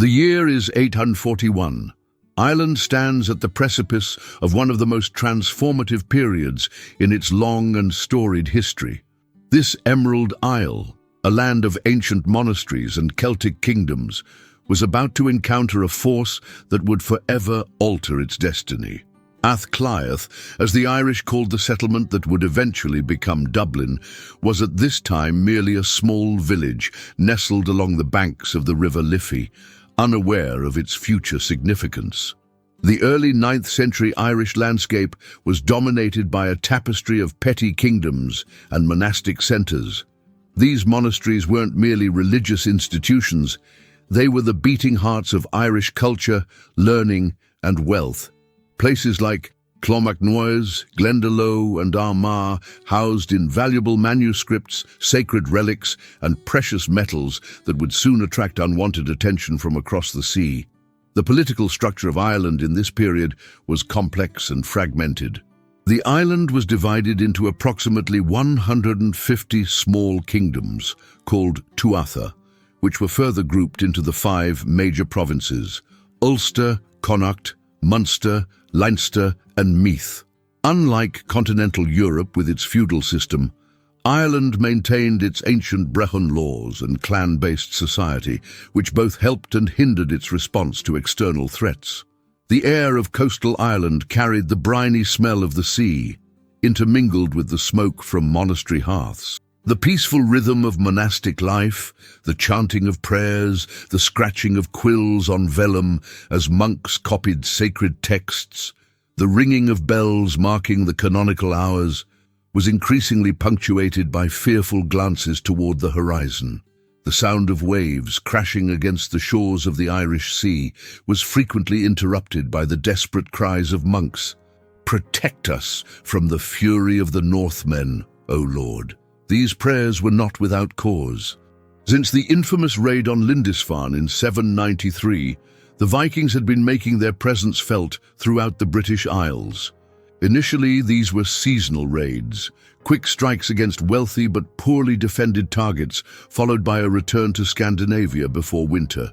The year is 841. Ireland stands at the precipice of one of the most transformative periods in its long and storied history. This Emerald Isle, a land of ancient monasteries and Celtic kingdoms, was about to encounter a force that would forever alter its destiny. Áth Cliath, as the Irish called the settlement that would eventually become Dublin, was at this time merely a small village nestled along the banks of the River Liffey, unaware of its future significance. The early 9th century Irish landscape was dominated by a tapestry of petty kingdoms and monastic centres. These monasteries weren't merely religious institutions, they were the beating hearts of Irish culture, learning and wealth. Places like Clonmacnoise, Glendalough and Armagh housed invaluable manuscripts, sacred relics and precious metals that would soon attract unwanted attention from across the sea. The political structure of Ireland in this period was complex and fragmented. The island was divided into approximately 150 small kingdoms, called tuatha, which were further grouped into the 5 major provinces: Ulster, Connacht, Munster, Leinster and Meath. Unlike continental Europe with its feudal system, Ireland maintained its ancient Brehon laws and clan-based society, which both helped and hindered its response to external threats. The air of coastal Ireland carried the briny smell of the sea, intermingled with the smoke from monastery hearths. The peaceful rhythm of monastic life, the chanting of prayers, the scratching of quills on vellum as monks copied sacred texts, the ringing of bells marking the canonical hours, was increasingly punctuated by fearful glances toward the horizon. The sound of waves crashing against the shores of the Irish Sea was frequently interrupted by the desperate cries of monks, "Protect us from the fury of the Northmen, O Lord." These prayers were not without cause. Since the infamous raid on Lindisfarne in 793, the Vikings had been making their presence felt throughout the British Isles. Initially, these were seasonal raids, quick strikes against wealthy but poorly defended targets, followed by a return to Scandinavia before winter.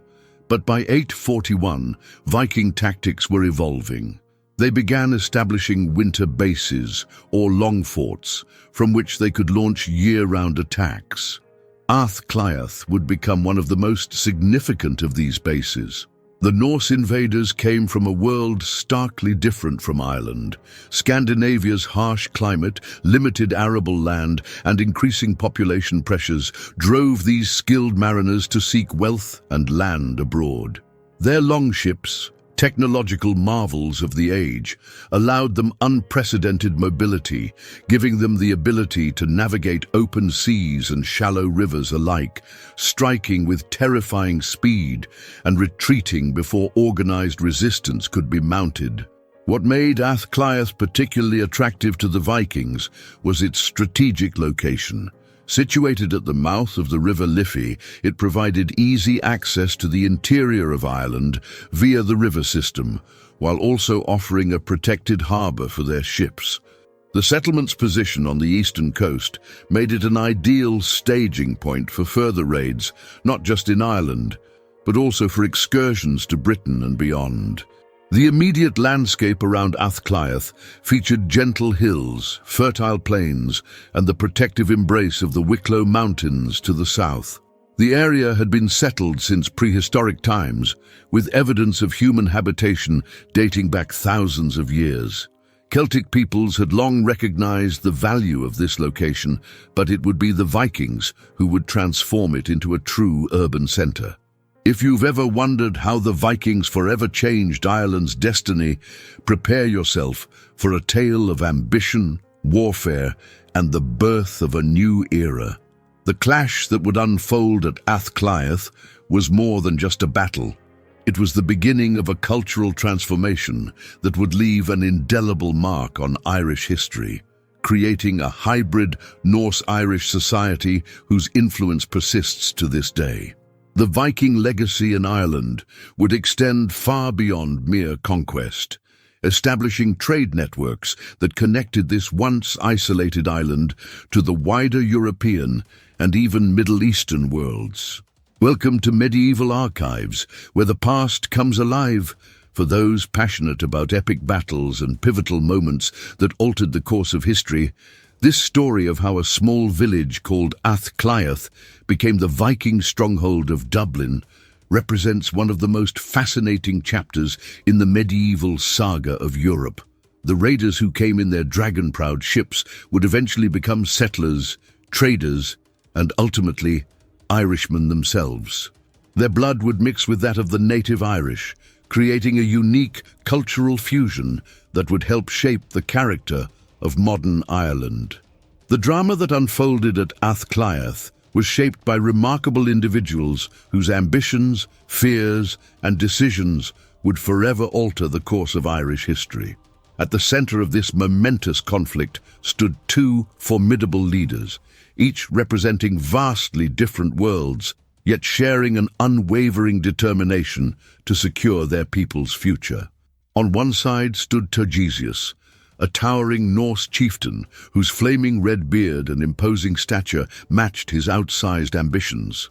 But by 841, Viking tactics were evolving. They began establishing winter bases, or long forts, from which they could launch year-round attacks. Áth Cliath would become one of the most significant of these bases. The Norse invaders came from a world starkly different from Ireland. Scandinavia's harsh climate, limited arable land, and increasing population pressures drove these skilled mariners to seek wealth and land abroad. Their longships, technological marvels of the age, allowed them unprecedented mobility, giving them the ability to navigate open seas and shallow rivers alike, striking with terrifying speed and retreating before organized resistance could be mounted. What made Áth Cliath particularly attractive to the Vikings was its strategic location. Situated at the mouth of the River Liffey, it provided easy access to the interior of Ireland via the river system, while also offering a protected harbour for their ships. The settlement's position on the eastern coast made it an ideal staging point for further raids, not just in Ireland, but also for excursions to Britain and beyond. The immediate landscape around Áth Cliath featured gentle hills, fertile plains, and the protective embrace of the Wicklow Mountains to the south. The area had been settled since prehistoric times, with evidence of human habitation dating back thousands of years. Celtic peoples had long recognized the value of this location, but it would be the Vikings who would transform it into a true urban center. If you've ever wondered how the Vikings forever changed Ireland's destiny, prepare yourself for a tale of ambition, warfare, and the birth of a new era. The clash that would unfold at Áth Cliath was more than just a battle. It was the beginning of a cultural transformation that would leave an indelible mark on Irish history, creating a hybrid Norse-Irish society whose influence persists to this day. The Viking legacy in Ireland would extend far beyond mere conquest, establishing trade networks that connected this once isolated island to the wider European and even Middle Eastern worlds. Welcome to Medieval Archives, where the past comes alive for those passionate about epic battles and pivotal moments that altered the course of history. This story of how a small village called Áth Cliath became the Viking stronghold of Dublin represents one of the most fascinating chapters in the medieval saga of Europe. The raiders who came in their dragon-proud ships would eventually become settlers, traders, and ultimately Irishmen themselves. Their blood would mix with that of the native Irish, creating a unique cultural fusion that would help shape the character of modern Ireland. The drama that unfolded at Áth Cliath was shaped by remarkable individuals whose ambitions, fears, and decisions would forever alter the course of Irish history. At the center of this momentous conflict stood two formidable leaders, each representing vastly different worlds, yet sharing an unwavering determination to secure their people's future. On one side stood Turgesius, a towering Norse chieftain whose flaming red beard and imposing stature matched his outsized ambitions.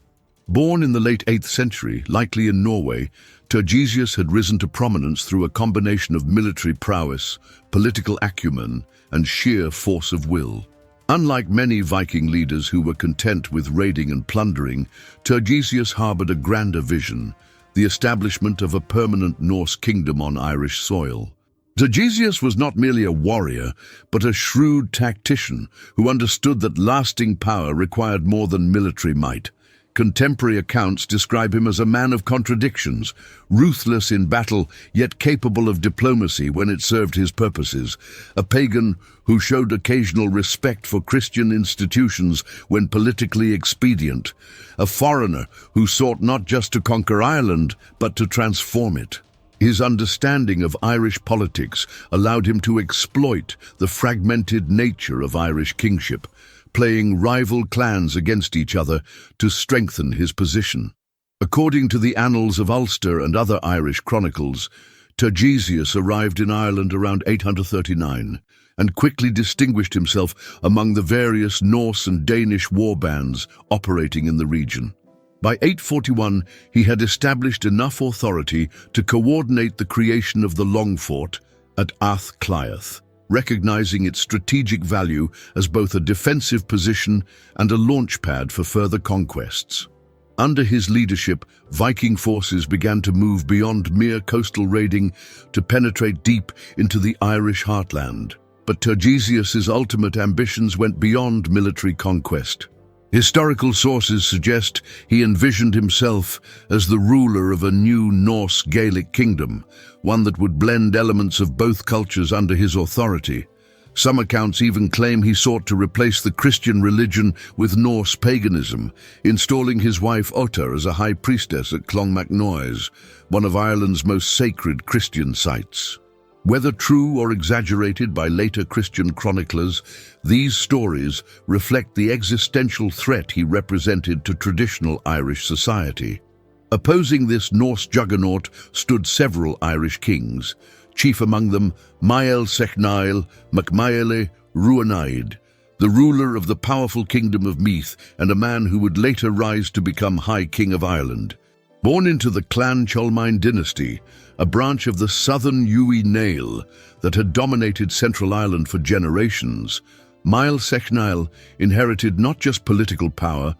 Born in the late 8th century, likely in Norway, Turgesius had risen to prominence through a combination of military prowess, political acumen, and sheer force of will. Unlike many Viking leaders who were content with raiding and plundering, Turgesius harbored a grander vision, the establishment of a permanent Norse kingdom on Irish soil. Turgesius was not merely a warrior, but a shrewd tactician who understood that lasting power required more than military might. Contemporary accounts describe him as a man of contradictions, ruthless in battle, yet capable of diplomacy when it served his purposes, a pagan who showed occasional respect for Christian institutions when politically expedient, a foreigner who sought not just to conquer Ireland, but to transform it. His understanding of Irish politics allowed him to exploit the fragmented nature of Irish kingship, playing rival clans against each other to strengthen his position. According to the Annals of Ulster and other Irish chronicles, Turgesius arrived in Ireland around 839 and quickly distinguished himself among the various Norse and Danish warbands operating in the region. By 841, he had established enough authority to coordinate the creation of the Long Fort at Áth Cliath, recognizing its strategic value as both a defensive position and a launchpad for further conquests. Under his leadership, Viking forces began to move beyond mere coastal raiding to penetrate deep into the Irish heartland. But Turgesius's ultimate ambitions went beyond military conquest. Historical sources suggest he envisioned himself as the ruler of a new Norse Gaelic kingdom, one that would blend elements of both cultures under his authority. Some accounts even claim he sought to replace the Christian religion with Norse paganism, installing his wife Ota as a high priestess at Clonmacnoise, one of Ireland's most sacred Christian sites. Whether true or exaggerated by later Christian chroniclers, these stories reflect the existential threat he represented to traditional Irish society. Opposing this Norse juggernaut stood several Irish kings, chief among them Mael Secnail MacMaile Ruanaid, the ruler of the powerful kingdom of Meath and a man who would later rise to become High King of Ireland. Born into the Clan Cholmain dynasty, a branch of the southern Uí Néill that had dominated Central Ireland for generations, Mael Secnail inherited not just political power,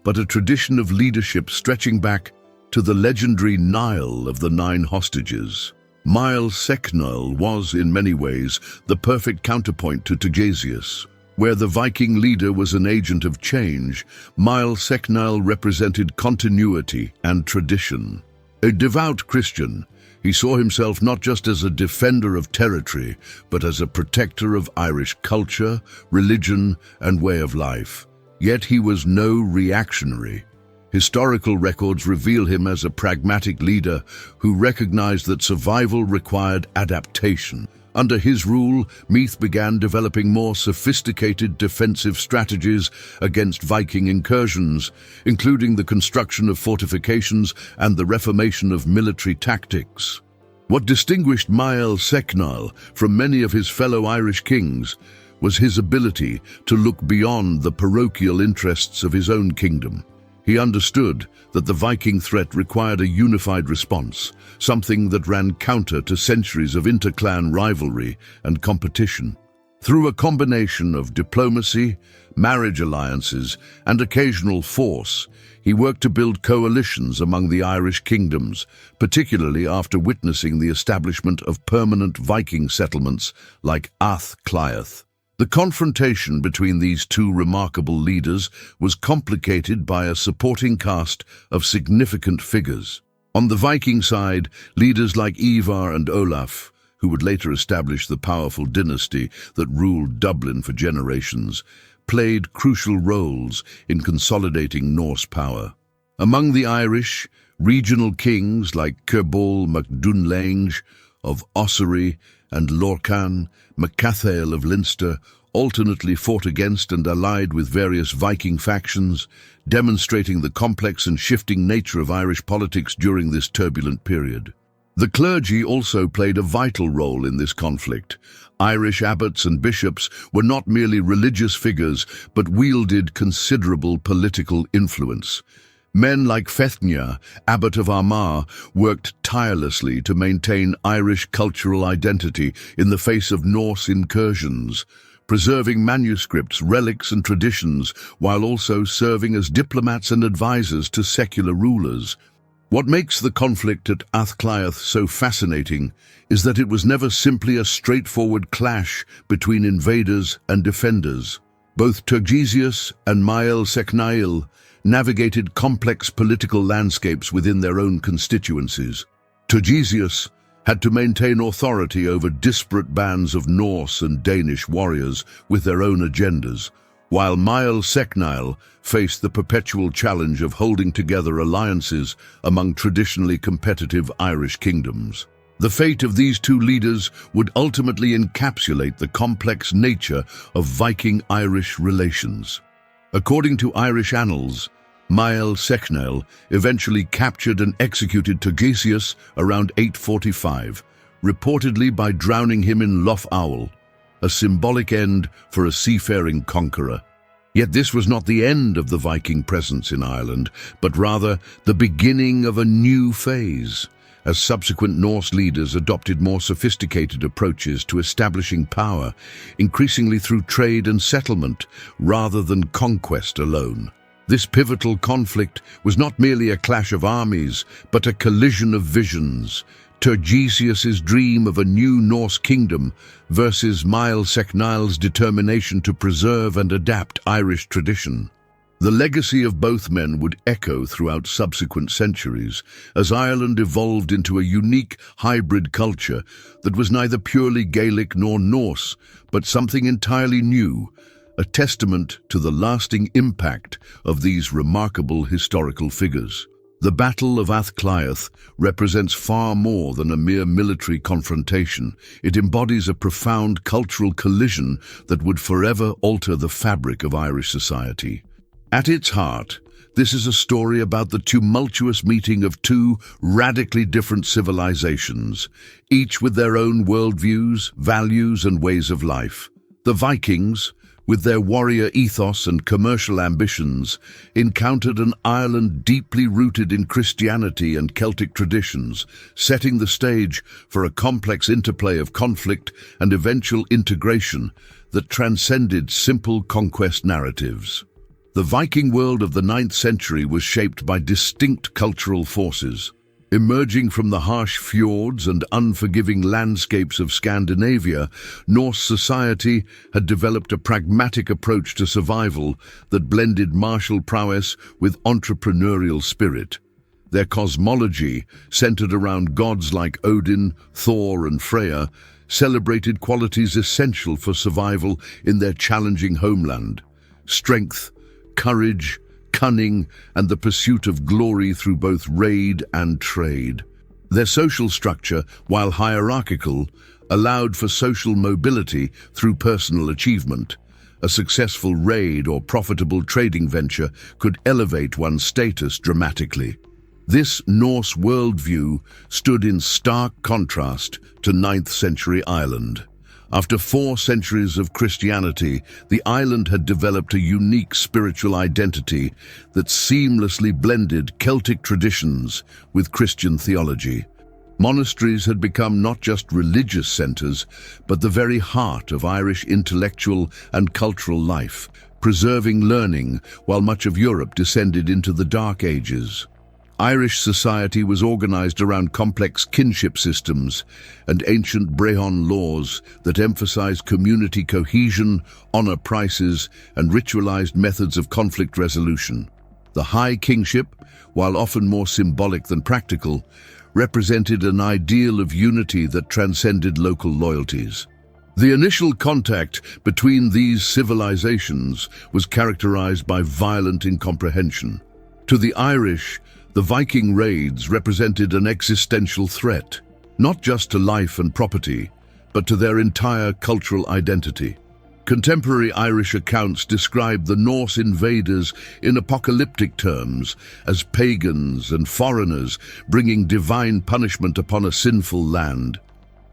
but a tradition of leadership stretching back to the legendary Niall of the Nine Hostages. Mael Secnail was, in many ways, the perfect counterpoint to Turgesius. Where the Viking leader was an agent of change, Mael Secnail represented continuity and tradition. A devout Christian, he saw himself not just as a defender of territory, but as a protector of Irish culture, religion, and way of life. Yet he was no reactionary. Historical records reveal him as a pragmatic leader who recognized that survival required adaptation. Under his rule, Meath began developing more sophisticated defensive strategies against Viking incursions, including the construction of fortifications and the reformation of military tactics. What distinguished Mael Secnail from many of his fellow Irish kings was his ability to look beyond the parochial interests of his own kingdom. He understood that the Viking threat required a unified response, something that ran counter to centuries of interclan rivalry and competition. Through a combination of diplomacy, marriage alliances, and occasional force, he worked to build coalitions among the Irish kingdoms, particularly after witnessing the establishment of permanent Viking settlements like Áth Cliath. The confrontation between these two remarkable leaders was complicated by a supporting cast of significant figures. On the Viking side, leaders like Ivar and Olaf, who would later establish the powerful dynasty that ruled Dublin for generations, played crucial roles in consolidating Norse power. Among the Irish, regional kings like Cerbhal mac Dunlainge of Ossory and Lorcan MacCathael of Leinster alternately fought against and allied with various Viking factions, demonstrating the complex and shifting nature of Irish politics during this turbulent period. The clergy also played a vital role in this conflict. Irish abbots and bishops were not merely religious figures, but wielded considerable political influence. Men like Fethnia, abbot of Armagh, worked tirelessly to maintain Irish cultural identity in the face of Norse incursions, preserving manuscripts, relics and traditions, while also serving as diplomats and advisors to secular rulers. What makes the conflict at Áth Cliath so fascinating is that it was never simply a straightforward clash between invaders and defenders. Both Turgesius and Mael Secnail navigated complex political landscapes within their own constituencies. Turgesius had to maintain authority over disparate bands of Norse and Danish warriors with their own agendas, while Mael Secnail faced the perpetual challenge of holding together alliances among traditionally competitive Irish kingdoms. The fate of these two leaders would ultimately encapsulate the complex nature of Viking-Irish relations. According to Irish annals, Mael Secnail eventually captured and executed Turgesius around 845, reportedly by drowning him in Lough Owel, a symbolic end for a seafaring conqueror. Yet this was not the end of the Viking presence in Ireland, but rather the beginning of a new phase, as subsequent Norse leaders adopted more sophisticated approaches to establishing power, increasingly through trade and settlement rather than conquest alone. This pivotal conflict was not merely a clash of armies, but a collision of visions. Turgesius's dream of a new Norse kingdom versus Mael Secnail's determination to preserve and adapt Irish tradition. The legacy of both men would echo throughout subsequent centuries, as Ireland evolved into a unique hybrid culture that was neither purely Gaelic nor Norse, but something entirely new, a testament to the lasting impact of these remarkable historical figures. The Battle of Áth Cliath represents far more than a mere military confrontation. It embodies a profound cultural collision that would forever alter the fabric of Irish society. At its heart, this is a story about the tumultuous meeting of two radically different civilizations, each with their own worldviews, values, and ways of life. The Vikings, with their warrior ethos and commercial ambitions, encountered an Ireland deeply rooted in Christianity and Celtic traditions, setting the stage for a complex interplay of conflict and eventual integration that transcended simple conquest narratives. The Viking world of the 9th century was shaped by distinct cultural forces. Emerging from the harsh fjords and unforgiving landscapes of Scandinavia, Norse society had developed a pragmatic approach to survival that blended martial prowess with entrepreneurial spirit. Their cosmology, centered around gods like Odin, Thor, and Freya, celebrated qualities essential for survival in their challenging homeland: strength, courage, cunning, and the pursuit of glory through both raid and trade. Their social structure, while hierarchical, allowed for social mobility through personal achievement. A successful raid or profitable trading venture could elevate one's status dramatically. This Norse worldview stood in stark contrast to 9th century Ireland, After 4 centuries of Christianity, the island had developed a unique spiritual identity that seamlessly blended Celtic traditions with Christian theology. Monasteries had become not just religious centres, but the very heart of Irish intellectual and cultural life, preserving learning while much of Europe descended into the Dark Ages. Irish society was organised around complex kinship systems and ancient Brehon laws that emphasised community cohesion, honour prices, and ritualised methods of conflict resolution. The High Kingship, while often more symbolic than practical, represented an ideal of unity that transcended local loyalties. The initial contact between these civilizations was characterized by violent incomprehension. To the Irish, the Viking raids represented an existential threat, not just to life and property, but to their entire cultural identity. Contemporary Irish accounts describe the Norse invaders in apocalyptic terms as pagans and foreigners bringing divine punishment upon a sinful land.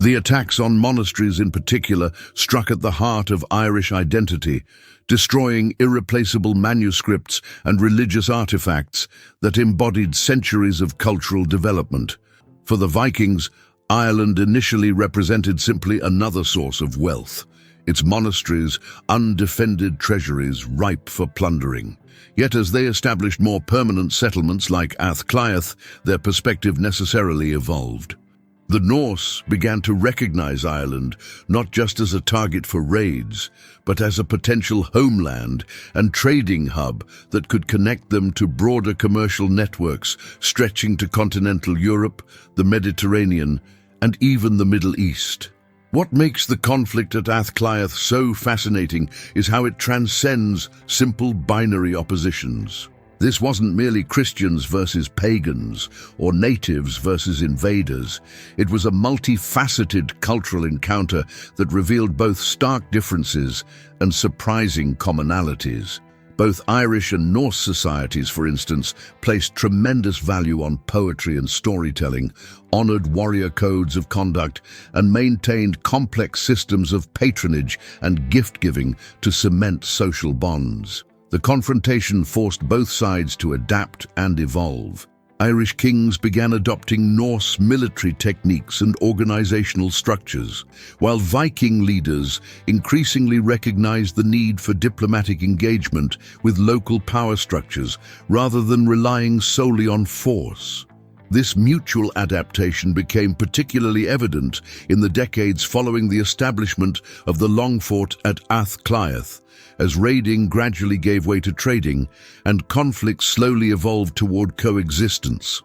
The attacks on monasteries in particular struck at the heart of Irish identity, destroying irreplaceable manuscripts and religious artifacts that embodied centuries of cultural development. For the Vikings, Ireland initially represented simply another source of wealth, its monasteries undefended treasuries ripe for plundering. Yet as they established more permanent settlements like Áth Cliath, their perspective necessarily evolved. The Norse began to recognize Ireland not just as a target for raids, but as a potential homeland and trading hub that could connect them to broader commercial networks stretching to continental Europe, the Mediterranean, and even the Middle East. What makes the conflict at Áth Cliath so fascinating is how it transcends simple binary oppositions. This wasn't merely Christians versus pagans or natives versus invaders. It was a multifaceted cultural encounter that revealed both stark differences and surprising commonalities. Both Irish and Norse societies, for instance, placed tremendous value on poetry and storytelling, honoured warrior codes of conduct, and maintained complex systems of patronage and gift-giving to cement social bonds. The confrontation forced both sides to adapt and evolve. Irish kings began adopting Norse military techniques and organizational structures, while Viking leaders increasingly recognized the need for diplomatic engagement with local power structures rather than relying solely on force. This mutual adaptation became particularly evident in the decades following the establishment of the Long Fort at Áth Cliath, as raiding gradually gave way to trading and conflict slowly evolved toward coexistence.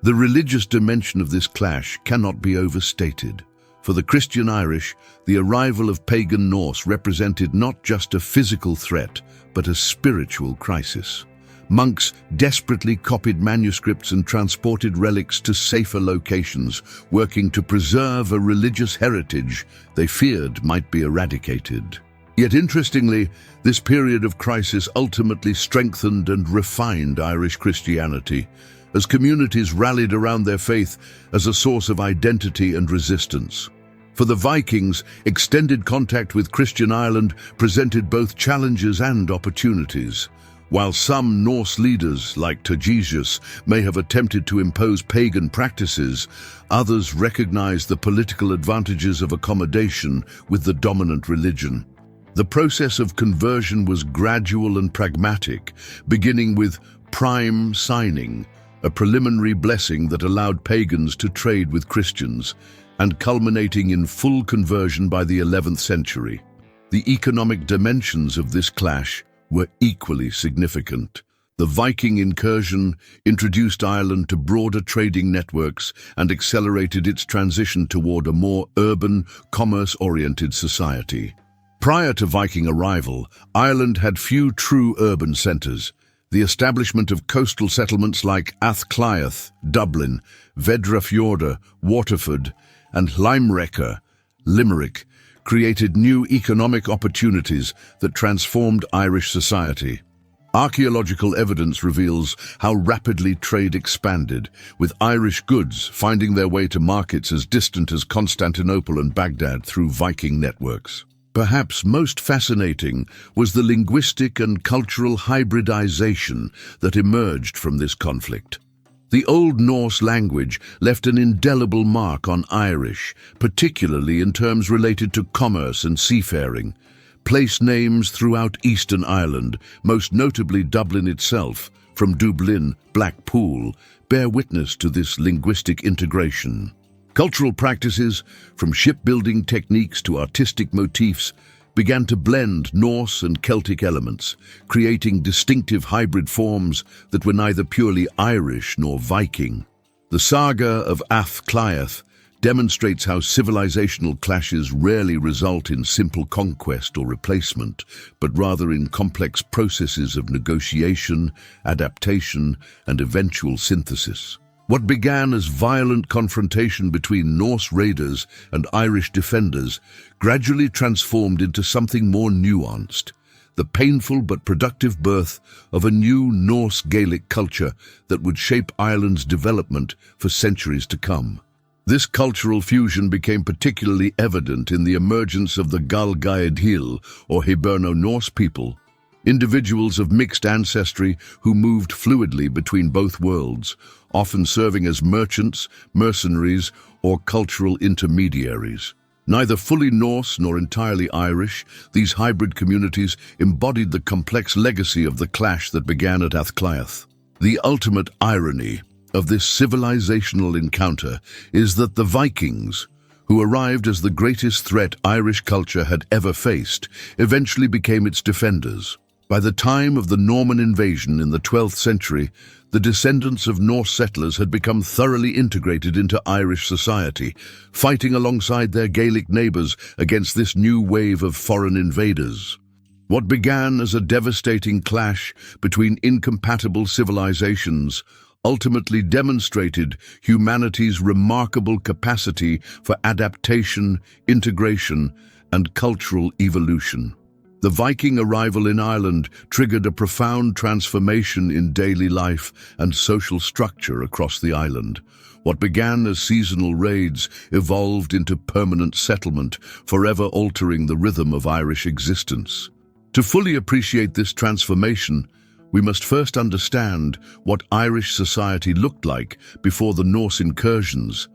The religious dimension of this clash cannot be overstated. For the Christian Irish, the arrival of pagan Norse represented not just a physical threat, but a spiritual crisis. Monks desperately copied manuscripts and transported relics to safer locations, working to preserve a religious heritage they feared might be eradicated. Yet interestingly, this period of crisis ultimately strengthened and refined Irish Christianity, as communities rallied around their faith as a source of identity and resistance. For the Vikings, extended contact with Christian Ireland presented both challenges and opportunities. While some Norse leaders, like Tegysius, may have attempted to impose pagan practices, others recognized the political advantages of accommodation with the dominant religion. The process of conversion was gradual and pragmatic, beginning with prime signing, a preliminary blessing that allowed pagans to trade with Christians, and culminating in full conversion by the 11th century. The economic dimensions of this clash were equally significant. The Viking incursion introduced Ireland to broader trading networks and accelerated its transition toward a more urban, commerce-oriented society. Prior to Viking arrival, Ireland had few true urban centres. The establishment of coastal settlements like Áth Cliath, Dublin, Vedrafjorda, Waterford, and Limerick, Limerick, created new economic opportunities that transformed Irish society. Archaeological evidence reveals how rapidly trade expanded, with Irish goods finding their way to markets as distant as Constantinople and Baghdad through Viking networks. Perhaps most fascinating was the linguistic and cultural hybridization that emerged from this conflict. The Old Norse language left an indelible mark on Irish, particularly in terms related to commerce and seafaring. Place names throughout Eastern Ireland, most notably Dublin itself, from Dublin, Blackpool, bear witness to this linguistic integration. Cultural practices, from shipbuilding techniques to artistic motifs, began to blend Norse and Celtic elements, creating distinctive hybrid forms that were neither purely Irish nor Viking. The saga of Áth Cliath demonstrates how civilizational clashes rarely result in simple conquest or replacement, but rather in complex processes of negotiation, adaptation, and eventual synthesis. What began as violent confrontation between Norse raiders and Irish defenders gradually transformed into something more nuanced, the painful but productive birth of a new Norse Gaelic culture that would shape Ireland's development for centuries to come. This cultural fusion became particularly evident in the emergence of the Gael-Gaedhil, or Hiberno-Norse people, individuals of mixed ancestry who moved fluidly between both worlds, often serving as merchants, mercenaries, or cultural intermediaries. Neither fully Norse nor entirely Irish, these hybrid communities embodied the complex legacy of the clash that began at Áth Cliath. The ultimate irony of this civilizational encounter is that the Vikings, who arrived as the greatest threat Irish culture had ever faced, eventually became its defenders. By the time of the Norman invasion in the 12th century, the descendants of Norse settlers had become thoroughly integrated into Irish society, fighting alongside their Gaelic neighbours against this new wave of foreign invaders. What began as a devastating clash between incompatible civilizations ultimately demonstrated humanity's remarkable capacity for adaptation, integration, and cultural evolution. The Viking arrival in Ireland triggered a profound transformation in daily life and social structure across the island. What began as seasonal raids evolved into permanent settlement, forever altering the rhythm of Irish existence. To fully appreciate this transformation, we must first understand what Irish society looked like before the Norse incursions,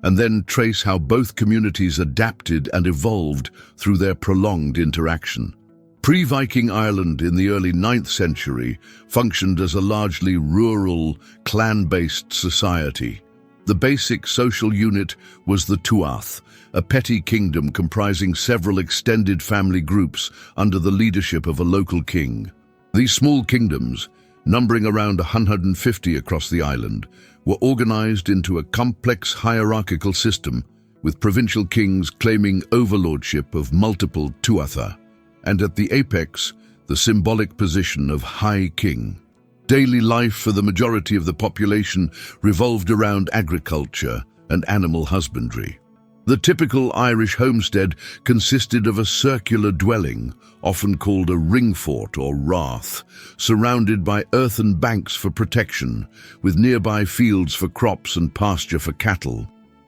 and then trace how both communities adapted and evolved through their prolonged interaction. Pre-Viking Ireland in the early 9th century functioned as a largely rural, clan-based society. The basic social unit was the Tuath, a petty kingdom comprising several extended family groups under the leadership of a local king. These small kingdoms, numbering around 150 across the island, were organized into a complex hierarchical system, with provincial kings claiming overlordship of multiple Tuatha, and at the apex, the symbolic position of High King. Daily life for the majority of the population revolved around agriculture and animal husbandry. The typical Irish homestead consisted of a circular dwelling, often called a ring fort or rath, surrounded by earthen banks for protection, with nearby fields for crops and pasture for cattle.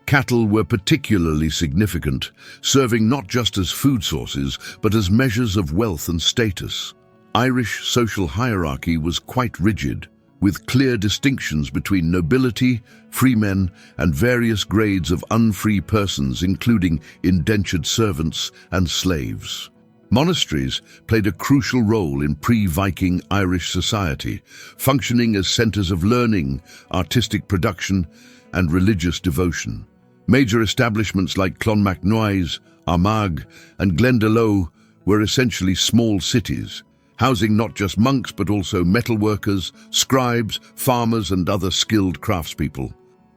Cattle were particularly significant, serving not just as food sources, but as measures of wealth and status. Irish social hierarchy was quite rigid, with clear distinctions between nobility, freemen, and various grades of unfree persons, including indentured servants and slaves. Monasteries played a crucial role in pre-Viking Irish society, functioning as centers of learning, artistic production, and religious devotion. Major establishments like Clonmacnoise, Armagh, and Glendalough were essentially small cities, housing not just monks but also metalworkers, scribes, farmers, and other skilled craftspeople.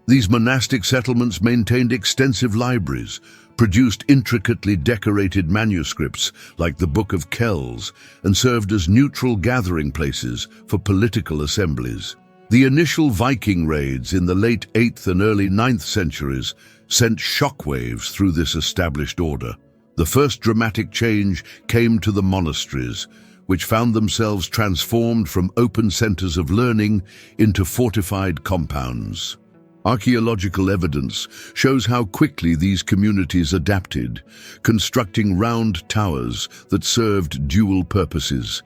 These monastic settlements maintained extensive libraries, produced intricately decorated manuscripts like the Book of Kells, and served as neutral gathering places for political assemblies. The initial Viking raids in the late 8th and early 9th centuries sent shockwaves through this established order. The first dramatic change came to the monasteries, which found themselves transformed from open centers of learning into fortified compounds. Archaeological evidence shows how quickly these communities adapted, constructing round towers that served dual purposes,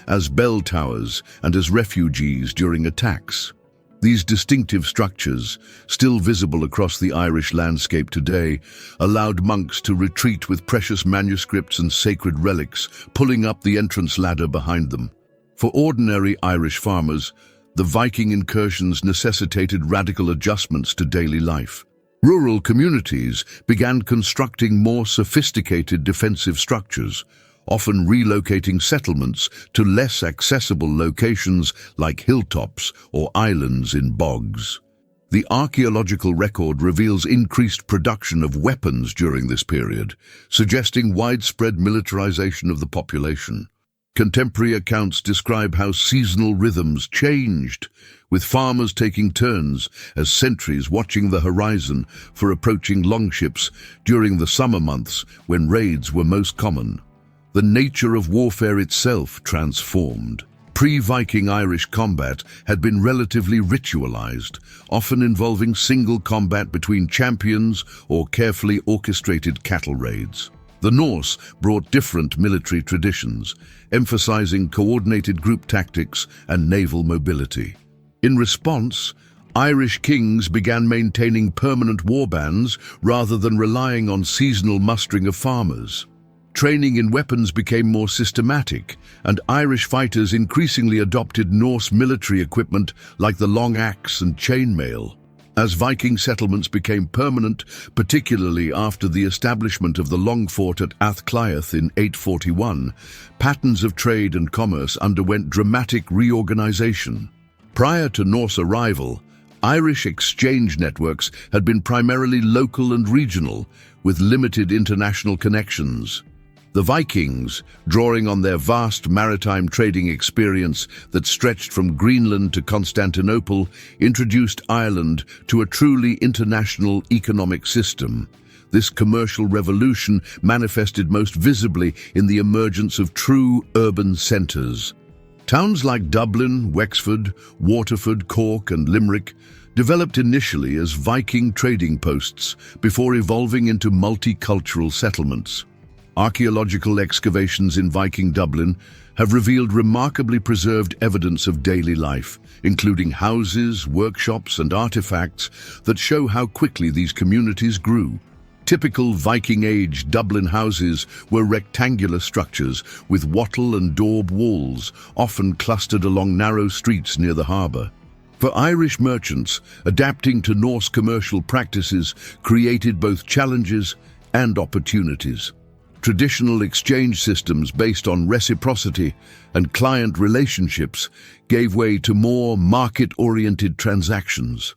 as bell towers and as refuges during attacks. These distinctive structures, still visible across the Irish landscape today, allowed monks to retreat with precious manuscripts and sacred relics, pulling up the entrance ladder behind them. For ordinary Irish farmers, the Viking incursions necessitated radical adjustments to daily life. Rural communities began constructing more sophisticated defensive structures, often relocating settlements to less accessible locations like hilltops or islands in bogs. The archaeological record reveals increased production of weapons during this period, suggesting widespread militarization of the population. Contemporary accounts describe how seasonal rhythms changed, with farmers taking turns as sentries watching the horizon for approaching longships during the summer months when raids were most common. The nature of warfare itself transformed. Pre-Viking Irish combat had been relatively ritualized, often involving single combat between champions or carefully orchestrated cattle raids. The Norse brought different military traditions, emphasizing coordinated group tactics and naval mobility. In response, Irish kings began maintaining permanent warbands rather than relying on seasonal mustering of farmers. Training in weapons became more systematic, and Irish fighters increasingly adopted Norse military equipment like the long axe and chainmail. As Viking settlements became permanent, particularly after the establishment of the long fort at Áth Cliath in 841, patterns of trade and commerce underwent dramatic reorganization. Prior to Norse arrival, Irish exchange networks had been primarily local and regional, with limited international connections. The Vikings, drawing on their vast maritime trading experience that stretched from Greenland to Constantinople, introduced Ireland to a truly international economic system. This commercial revolution manifested most visibly in the emergence of true urban centres. Towns like Dublin, Wexford, Waterford, Cork and Limerick developed initially as Viking trading posts before evolving into multicultural settlements. Archaeological excavations in Viking Dublin have revealed remarkably preserved evidence of daily life, including houses, workshops, and artifacts that show how quickly these communities grew. Typical Viking-age Dublin houses were rectangular structures with wattle and daub walls, often clustered along narrow streets near the harbour. For Irish merchants, adapting to Norse commercial practices created both challenges and opportunities. Traditional exchange systems based on reciprocity and client relationships gave way to more market-oriented transactions.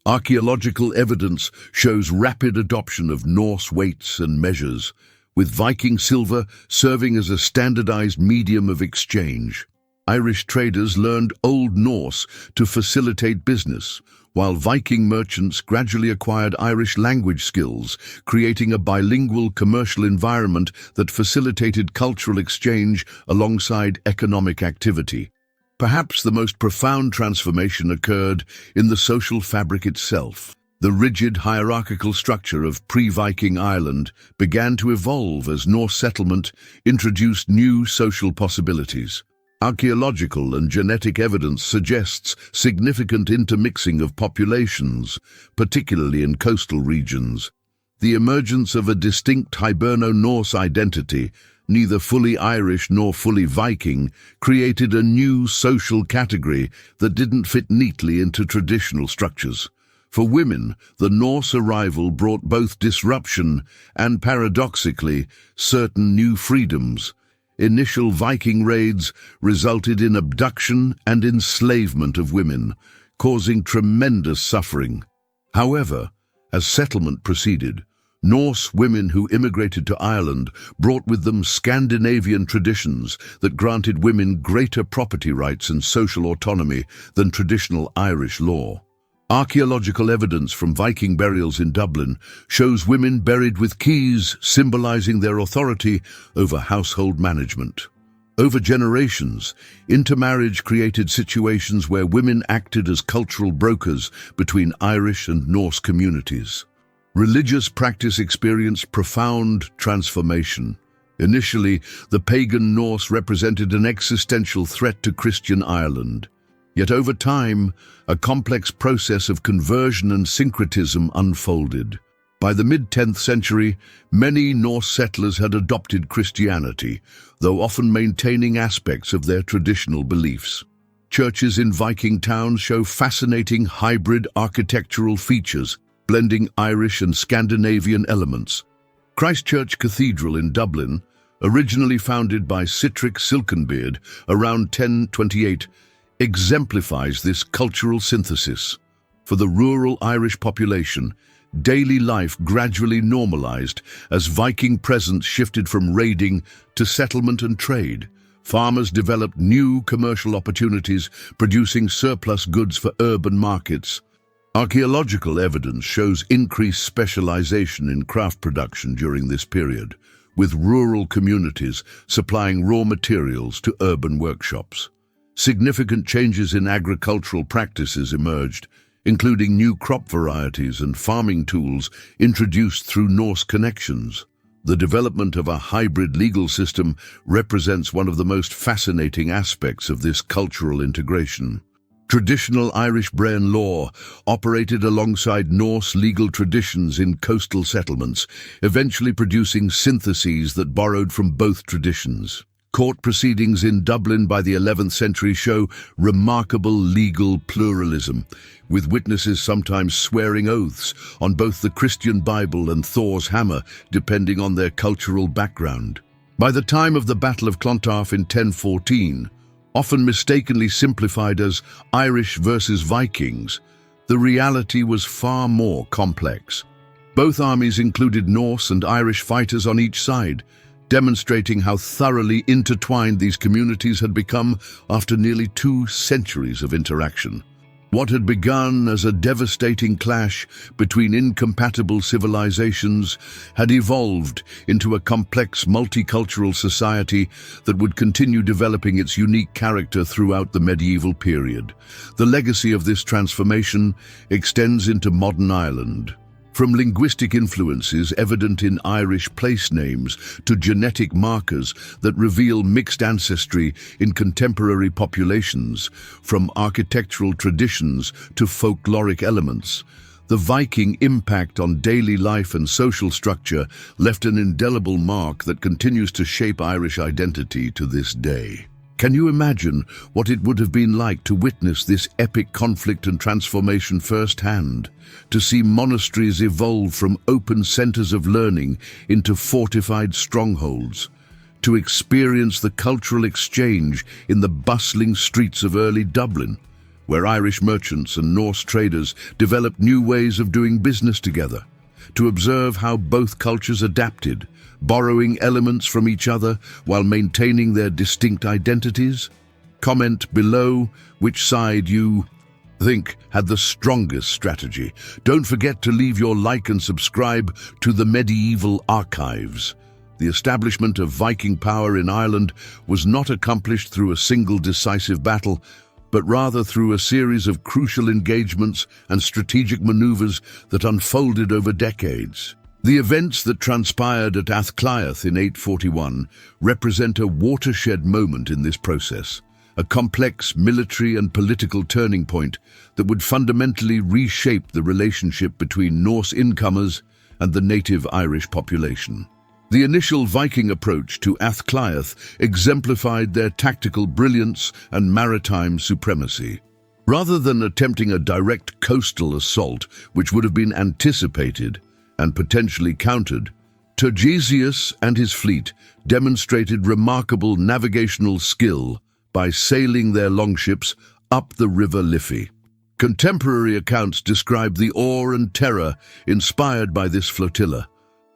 Archaeological evidence shows rapid adoption of Norse weights and measures, with Viking silver serving as a standardized medium of exchange. Irish traders learned Old Norse to facilitate business, while Viking merchants gradually acquired Irish language skills, creating a bilingual commercial environment that facilitated cultural exchange alongside economic activity. Perhaps the most profound transformation occurred in the social fabric itself. The rigid hierarchical structure of pre-Viking Ireland began to evolve as Norse settlement introduced new social possibilities. Archaeological and genetic evidence suggests significant intermixing of populations, particularly in coastal regions. The emergence of a distinct Hiberno-Norse identity, neither fully Irish nor fully Viking, created a new social category that didn't fit neatly into traditional structures. For women, the Norse arrival brought both disruption and, paradoxically, certain new freedoms. Initial Viking raids resulted in abduction and enslavement of women, causing tremendous suffering. However, as settlement proceeded, Norse women who immigrated to Ireland brought with them Scandinavian traditions that granted women greater property rights and social autonomy than traditional Irish law. Archaeological evidence from Viking burials in Dublin shows women buried with keys symbolizing their authority over household management. Over generations, intermarriage created situations where women acted as cultural brokers between Irish and Norse communities. Religious practice experienced profound transformation. Initially, the pagan Norse represented an existential threat to Christian Ireland. Yet over time, a complex process of conversion and syncretism unfolded. By the mid-10th century, many Norse settlers had adopted Christianity, though often maintaining aspects of their traditional beliefs. Churches in Viking towns show fascinating hybrid architectural features, blending Irish and Scandinavian elements. Christ Church Cathedral in Dublin, originally founded by Sitrick Silkenbeard around 1028, exemplifies this cultural synthesis. For the rural Irish population, daily life gradually normalized as Viking presence shifted from raiding to settlement and trade. Farmers developed new commercial opportunities, producing surplus goods for urban markets. Archaeological evidence shows increased specialization in craft production during this period, with rural communities supplying raw materials to urban workshops. Significant changes in agricultural practices emerged, including new crop varieties and farming tools introduced through Norse connections. The development of a hybrid legal system represents one of the most fascinating aspects of this cultural integration. Traditional Irish Brehon law operated alongside Norse legal traditions in coastal settlements, eventually producing syntheses that borrowed from both traditions. Court proceedings in Dublin by the 11th century show remarkable legal pluralism, with witnesses sometimes swearing oaths on both the Christian Bible and Thor's hammer, depending on their cultural background. By the time of the Battle of Clontarf in 1014, often mistakenly simplified as Irish versus Vikings, the reality was far more complex. Both armies included Norse and Irish fighters on each side, demonstrating how thoroughly intertwined these communities had become after nearly 2 centuries of interaction. What had begun as a devastating clash between incompatible civilizations had evolved into a complex multicultural society that would continue developing its unique character throughout the medieval period. The legacy of this transformation extends into modern Ireland. From linguistic influences evident in Irish place names to genetic markers that reveal mixed ancestry in contemporary populations, from architectural traditions to folkloric elements, the Viking impact on daily life and social structure left an indelible mark that continues to shape Irish identity to this day. Can you imagine what it would have been like to witness this epic conflict and transformation firsthand? To see monasteries evolve from open centers of learning into fortified strongholds? To experience the cultural exchange in the bustling streets of early Dublin, where Irish merchants and Norse traders developed new ways of doing business together? To observe how both cultures adapted, borrowing elements from each other while maintaining their distinct identities? Comment below which side you think had the strongest strategy. Don't forget to leave your like and subscribe to the Medieval Archives. The establishment of Viking power in Ireland was not accomplished through a single decisive battle, but rather through a series of crucial engagements and strategic maneuvers that unfolded over decades. The events that transpired at Áth Cliath in 841 represent a watershed moment in this process, a complex military and political turning point that would fundamentally reshape the relationship between Norse incomers and the native Irish population. The initial Viking approach to Áth Cliath exemplified their tactical brilliance and maritime supremacy. Rather than attempting a direct coastal assault, which would have been anticipated and potentially countered, Turgesius and his fleet demonstrated remarkable navigational skill by sailing their longships up the River Liffey. Contemporary accounts describe the awe and terror inspired by this flotilla.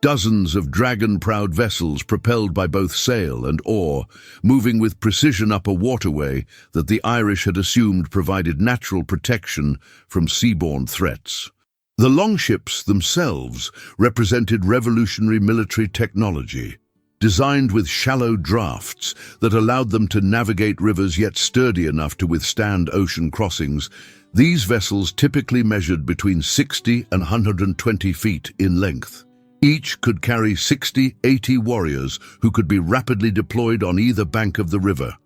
Dozens of dragon-prowed vessels propelled by both sail and oar, moving with precision up a waterway that the Irish had assumed provided natural protection from seaborne threats. The longships themselves represented revolutionary military technology. designed with shallow drafts that allowed them to navigate rivers yet sturdy enough to withstand ocean crossings. These vessels typically measured between 60 and 120 feet in length. Each could carry 60-80 warriors who could be rapidly deployed on either bank of the river.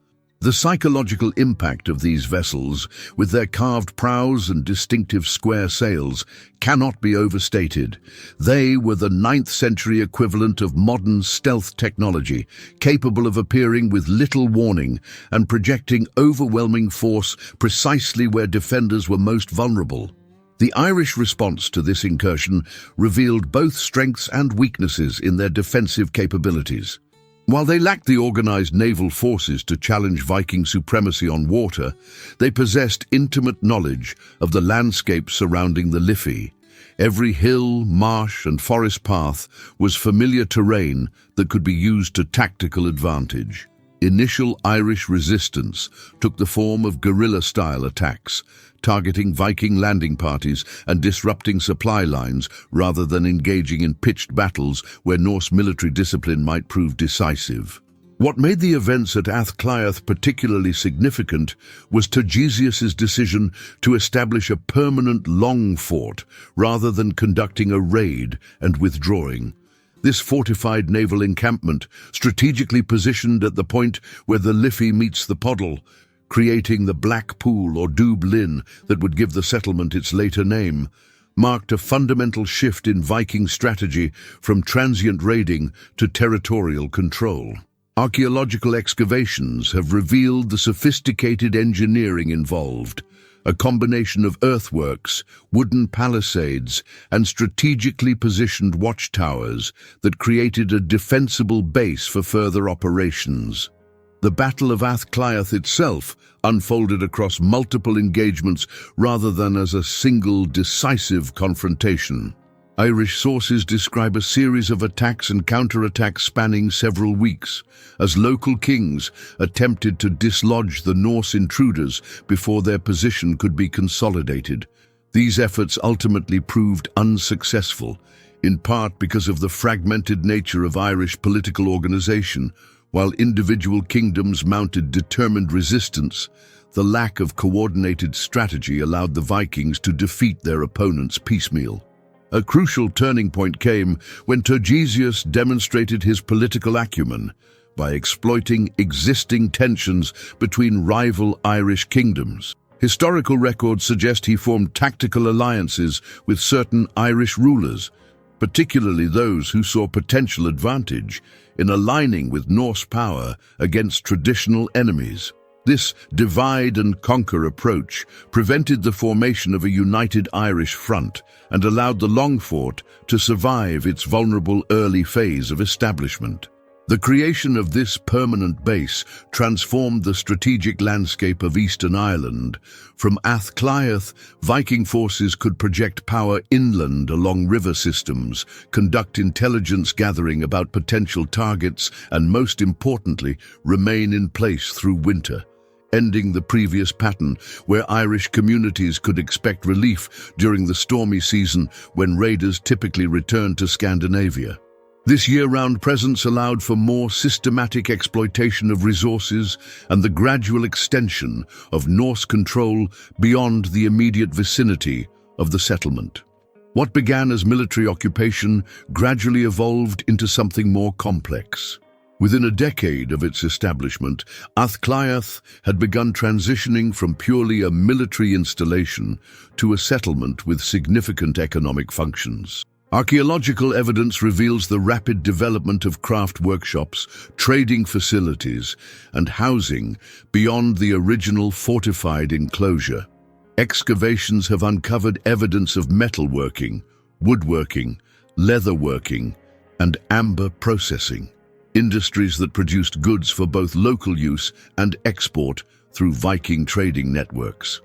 The psychological impact of these vessels, with their carved prows and distinctive square sails, cannot be overstated. They were the 9th century equivalent of modern stealth technology, capable of appearing with little warning and projecting overwhelming force precisely where defenders were most vulnerable. The Irish response to this incursion revealed both strengths and weaknesses in their defensive capabilities. While they lacked the organized naval forces to challenge Viking supremacy on water, they possessed intimate knowledge of the landscape surrounding the Liffey. Every hill, marsh, and forest path was familiar terrain that could be used to tactical advantage. Initial Irish resistance took the form of guerrilla-style attacks, targeting Viking landing parties and disrupting supply lines rather than engaging in pitched battles where Norse military discipline might prove decisive. What made the events at Áth Cliath particularly significant was Turgesius's decision to establish a permanent long fort rather than conducting a raid and withdrawing. This fortified naval encampment, strategically positioned at the point where the Liffey meets the Poddle, creating the Black Pool or Dublin that would give the settlement its later name, marked a fundamental shift in Viking strategy from transient raiding to territorial control. Archaeological excavations have revealed the sophisticated engineering involved, a combination of earthworks, wooden palisades, and strategically positioned watchtowers that created a defensible base for further operations. The Battle of Áth Cliath itself unfolded across multiple engagements rather than as a single decisive confrontation. Irish sources describe a series of attacks and counterattacks spanning several weeks, as local kings attempted to dislodge the Norse intruders before their position could be consolidated. These efforts ultimately proved unsuccessful, in part because of the fragmented nature of Irish political organization. While individual kingdoms mounted determined resistance, the lack of coordinated strategy allowed the Vikings to defeat their opponents piecemeal. A crucial turning point came when Turgesius demonstrated his political acumen by exploiting existing tensions between rival Irish kingdoms. Historical records suggest he formed tactical alliances with certain Irish rulers, particularly those who saw potential advantage in aligning with Norse power against traditional enemies. This divide-and-conquer approach prevented the formation of a united Irish front and allowed the Long Fort to survive its vulnerable early phase of establishment. The creation of this permanent base transformed the strategic landscape of Eastern Ireland. From Áth Cliath, Viking forces could project power inland along river systems, conduct intelligence gathering about potential targets, and most importantly, remain in place through winter, ending the previous pattern where Irish communities could expect relief during the stormy season when raiders typically returned to Scandinavia. This year-round presence allowed for more systematic exploitation of resources and the gradual extension of Norse control beyond the immediate vicinity of the settlement. What began as military occupation gradually evolved into something more complex. Within a decade of its establishment, Áth Cliath had begun transitioning from purely a military installation to a settlement with significant economic functions. Archaeological evidence reveals the rapid development of craft workshops, trading facilities, and housing beyond the original fortified enclosure. Excavations have uncovered evidence of metalworking, woodworking, leatherworking, and amber processing, industries that produced goods for both local use and export through Viking trading networks.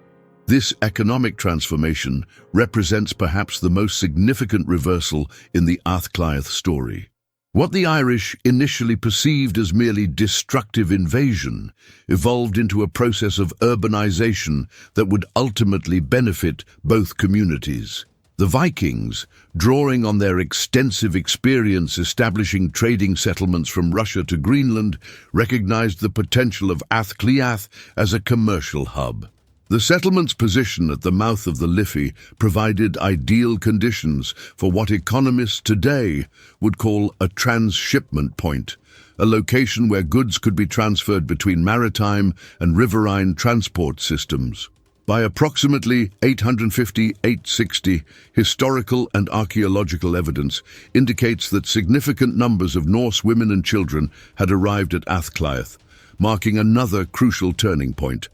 This economic transformation represents perhaps the most significant reversal in the Áth Cliath story. What the Irish initially perceived as merely destructive invasion evolved into a process of urbanization that would ultimately benefit both communities. The Vikings, drawing on their extensive experience establishing trading settlements from Russia to Greenland, recognized the potential of Áth Cliath as a commercial hub. The settlement's position at the mouth of the Liffey provided ideal conditions for what economists today would call a transshipment point, a location where goods could be transferred between maritime and riverine transport systems. By approximately 850–860, historical and archaeological evidence indicates that significant numbers of Norse women and children had arrived at Áth Cliath, marking another crucial turning point: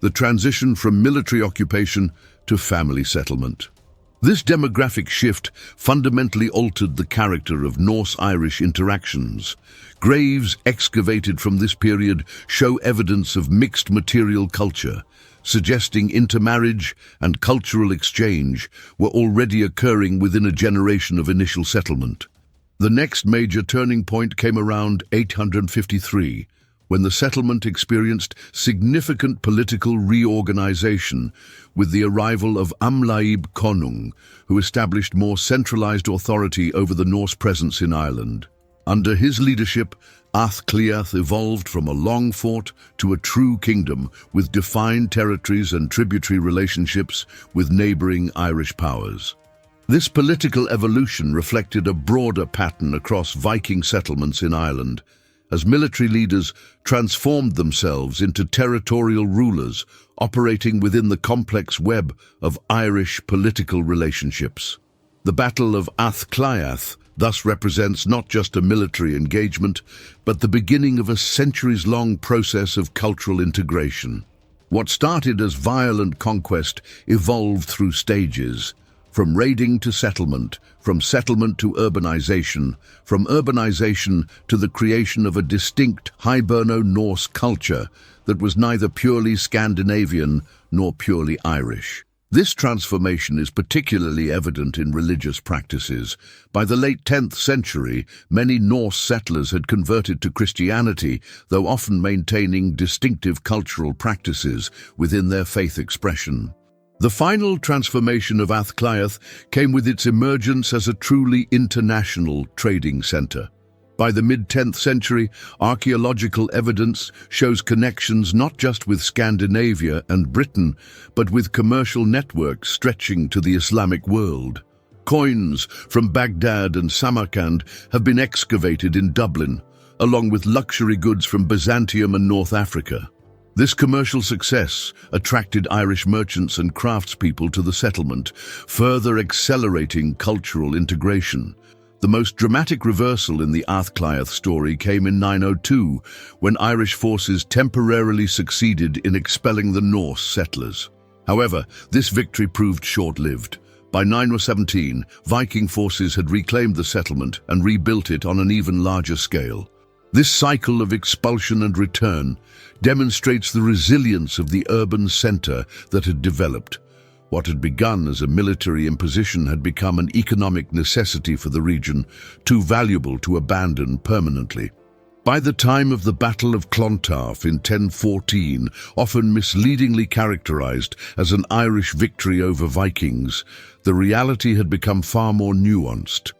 the transition from military occupation to family settlement. This demographic shift fundamentally altered the character of Norse-Irish interactions. Graves excavated from this period show evidence of mixed material culture, suggesting intermarriage and cultural exchange were already occurring within a generation of initial settlement. The next major turning point came around 853, when the settlement experienced significant political reorganization with the arrival of Amlaib Konung, who established more centralized authority over the Norse presence in Ireland. Under his leadership, Áth Cliath evolved from a long fort to a true kingdom with defined territories and tributary relationships with neighboring Irish powers. This political evolution reflected a broader pattern across Viking settlements in Ireland, as military leaders transformed themselves into territorial rulers operating within the complex web of Irish political relationships. The Battle of Áth Cliath thus represents not just a military engagement, but the beginning of a centuries-long process of cultural integration. What started as violent conquest evolved through stages, from raiding to settlement, from settlement to urbanization, from urbanization to the creation of a distinct Hiberno-Norse culture that was neither purely Scandinavian nor purely Irish. This transformation is particularly evident in religious practices. By the late 10th century, many Norse settlers had converted to Christianity, though often maintaining distinctive cultural practices within their faith expression. The final transformation of Áth Cliath came with its emergence as a truly international trading center. By the mid-10th century, archaeological evidence shows connections not just with Scandinavia and Britain, but with commercial networks stretching to the Islamic world. Coins from Baghdad and Samarkand have been excavated in Dublin, along with luxury goods from Byzantium and North Africa. This commercial success attracted Irish merchants and craftspeople to the settlement, further accelerating cultural integration. The most dramatic reversal in the Áth Cliath story came in 902, when Irish forces temporarily succeeded in expelling the Norse settlers. However, this victory proved short-lived. By 917, Viking forces had reclaimed the settlement and rebuilt it on an even larger scale. This cycle of expulsion and return demonstrates the resilience of the urban center that had developed. What had begun as a military imposition had become an economic necessity for the region, too valuable to abandon permanently. By the time of the Battle of Clontarf in 1014, often misleadingly characterized as an Irish victory over Vikings, the reality had become far more nuanced.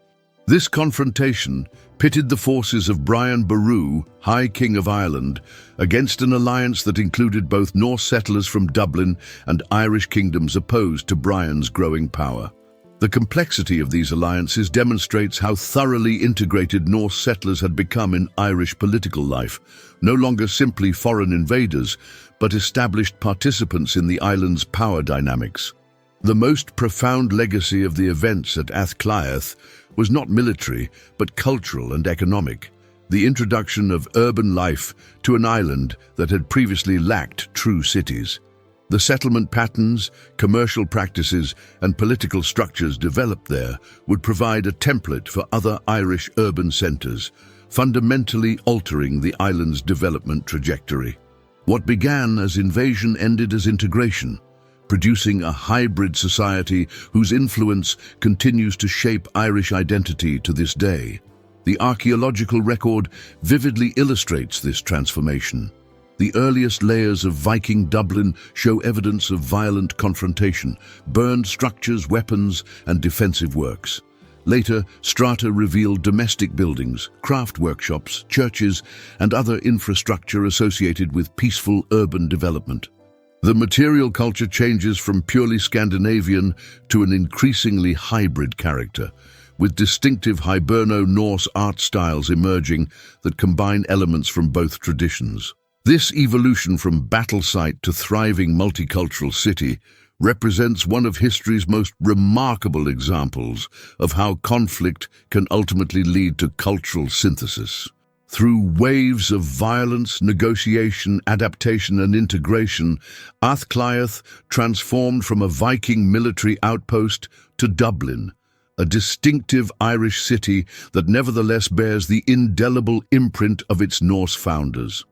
This confrontation pitted the forces of Brian Boru, High King of Ireland, against an alliance that included both Norse settlers from Dublin and Irish kingdoms opposed to Brian's growing power. The complexity of these alliances demonstrates how thoroughly integrated Norse settlers had become in Irish political life, no longer simply foreign invaders, but established participants in the island's power dynamics. The most profound legacy of the events at Áth Cliath was not military, but cultural and economic. The introduction of urban life to an island that had previously lacked true cities. The settlement patterns, commercial practices, and political structures developed there would provide a template for other Irish urban centres, fundamentally altering the island's development trajectory. What began as invasion ended as integration, producing a hybrid society whose influence continues to shape Irish identity to this day. The archaeological record vividly illustrates this transformation. The earliest layers of Viking Dublin show evidence of violent confrontation, burned structures, weapons, and defensive works. Later, strata revealed domestic buildings, craft workshops, churches, and other infrastructure associated with peaceful urban development. The material culture changes from purely Scandinavian to an increasingly hybrid character, with distinctive Hiberno-Norse art styles emerging that combine elements from both traditions. This evolution from battle site to thriving multicultural city represents one of history's most remarkable examples of how conflict can ultimately lead to cultural synthesis. Through waves of violence, negotiation, adaptation, and integration, Áth Cliath transformed from a Viking military outpost to Dublin, a distinctive Irish city that nevertheless bears the indelible imprint of its Norse founders.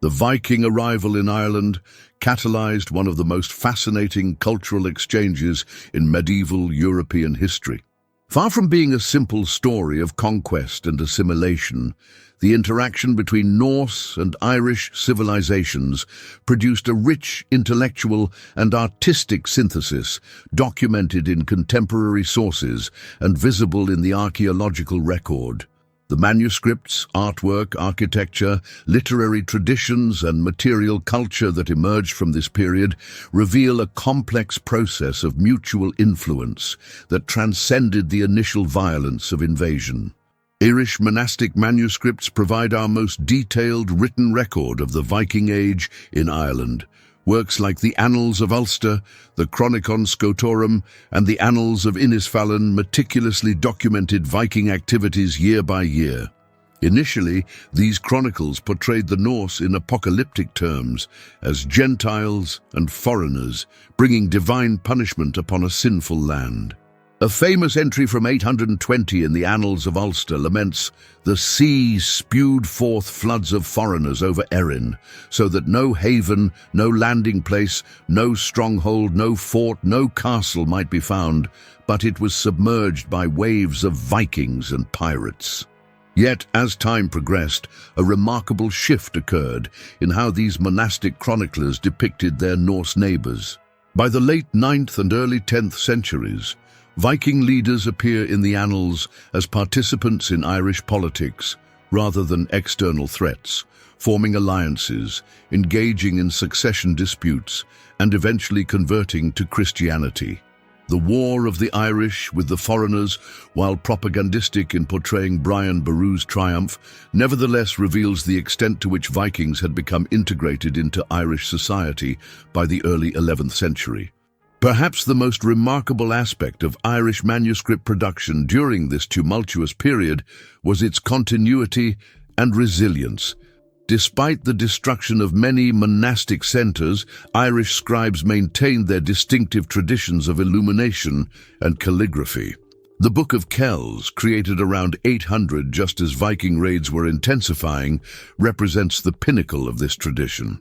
The Viking arrival in Ireland catalyzed one of the most fascinating cultural exchanges in medieval European history. Far from being a simple story of conquest and assimilation, the interaction between Norse and Irish civilizations produced a rich intellectual and artistic synthesis documented in contemporary sources and visible in the archaeological record. The manuscripts, artwork, architecture, literary traditions, and material culture that emerged from this period reveal a complex process of mutual influence that transcended the initial violence of invasion. Irish monastic manuscripts provide our most detailed written record of the Viking Age in Ireland. Works like the Annals of Ulster, the Chronicon Scotorum, and the Annals of Innisfallen meticulously documented Viking activities year by year. Initially, these chronicles portrayed the Norse in apocalyptic terms as Gentiles and foreigners, bringing divine punishment upon a sinful land. A famous entry from 820 in the Annals of Ulster laments, "The sea spewed forth floods of foreigners over Erin, so that no haven, no landing place, no stronghold, no fort, no castle might be found, but it was submerged by waves of Vikings and pirates." Yet, as time progressed, a remarkable shift occurred in how these monastic chroniclers depicted their Norse neighbors. By the late 9th and early 10th centuries, Viking leaders appear in the annals as participants in Irish politics rather than external threats, forming alliances, engaging in succession disputes, and eventually converting to Christianity. The War of the Irish with the foreigners, while propagandistic in portraying Brian Boru's triumph, nevertheless reveals the extent to which Vikings had become integrated into Irish society by the early 11th century. Perhaps the most remarkable aspect of Irish manuscript production during this tumultuous period was its continuity and resilience. Despite the destruction of many monastic centers, Irish scribes maintained their distinctive traditions of illumination and calligraphy. The Book of Kells, created around 800 just as Viking raids were intensifying, represents the pinnacle of this tradition.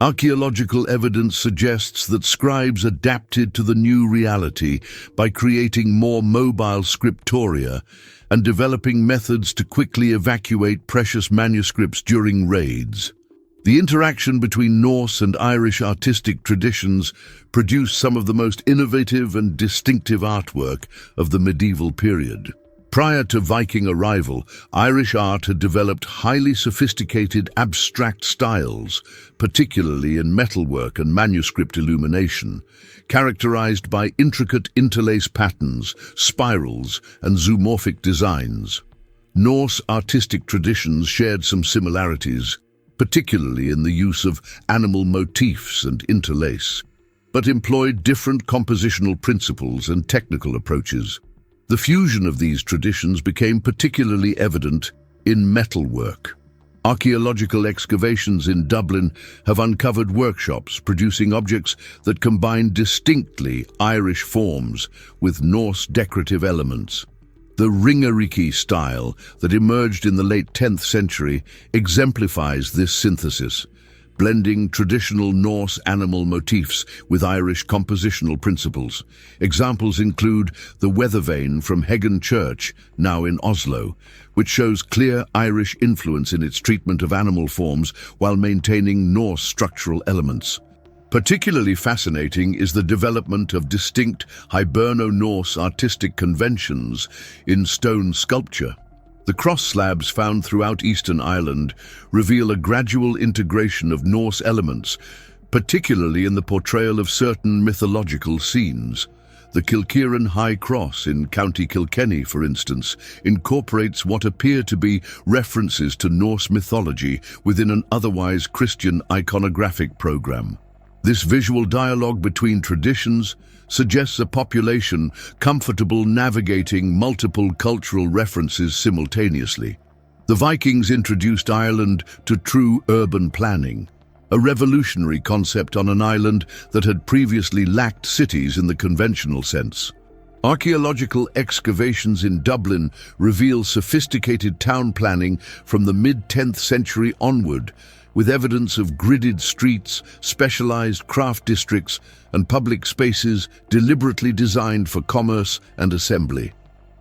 Archaeological evidence suggests that scribes adapted to the new reality by creating more mobile scriptoria and developing methods to quickly evacuate precious manuscripts during raids. The interaction between Norse and Irish artistic traditions produced some of the most innovative and distinctive artwork of the medieval period. Prior to Viking arrival, Irish art had developed highly sophisticated abstract styles, particularly in metalwork and manuscript illumination, characterized by intricate interlace patterns, spirals, and zoomorphic designs. Norse artistic traditions shared some similarities, particularly in the use of animal motifs and interlace, but employed different compositional principles and technical approaches. The fusion of these traditions became particularly evident in metalwork. Archaeological excavations in Dublin have uncovered workshops producing objects that combine distinctly Irish forms with Norse decorative elements. The ringariki style that emerged in the late 10th century exemplifies this synthesis, blending traditional Norse animal motifs with Irish compositional principles. Examples include the weather vane from Hagan Church, now in Oslo, which shows clear Irish influence in its treatment of animal forms while maintaining Norse structural elements. Particularly fascinating is the development of distinct Hiberno-Norse artistic conventions in stone sculpture. The cross slabs found throughout Eastern Ireland reveal a gradual integration of Norse elements, particularly in the portrayal of certain mythological scenes. The Kilkieran High Cross in County Kilkenny, for instance, incorporates what appear to be references to Norse mythology within an otherwise Christian iconographic program. This visual dialogue between traditions suggests a population comfortable navigating multiple cultural references simultaneously. The Vikings introduced Ireland to true urban planning, a revolutionary concept on an island that had previously lacked cities in the conventional sense. Archaeological excavations in Dublin reveal sophisticated town planning from the mid-10th century onward, with evidence of gridded streets, specialized craft districts, and public spaces deliberately designed for commerce and assembly.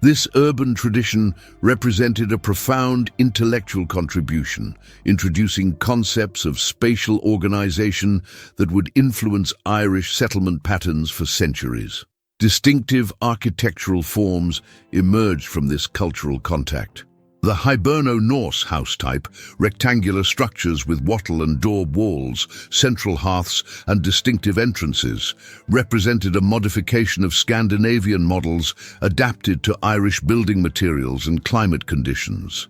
This urban tradition represented a profound intellectual contribution, introducing concepts of spatial organization that would influence Irish settlement patterns for centuries. Distinctive architectural forms emerged from this cultural contact. The Hiberno-Norse house type, rectangular structures with wattle and daub walls, central hearths, and distinctive entrances, represented a modification of Scandinavian models adapted to Irish building materials and climate conditions.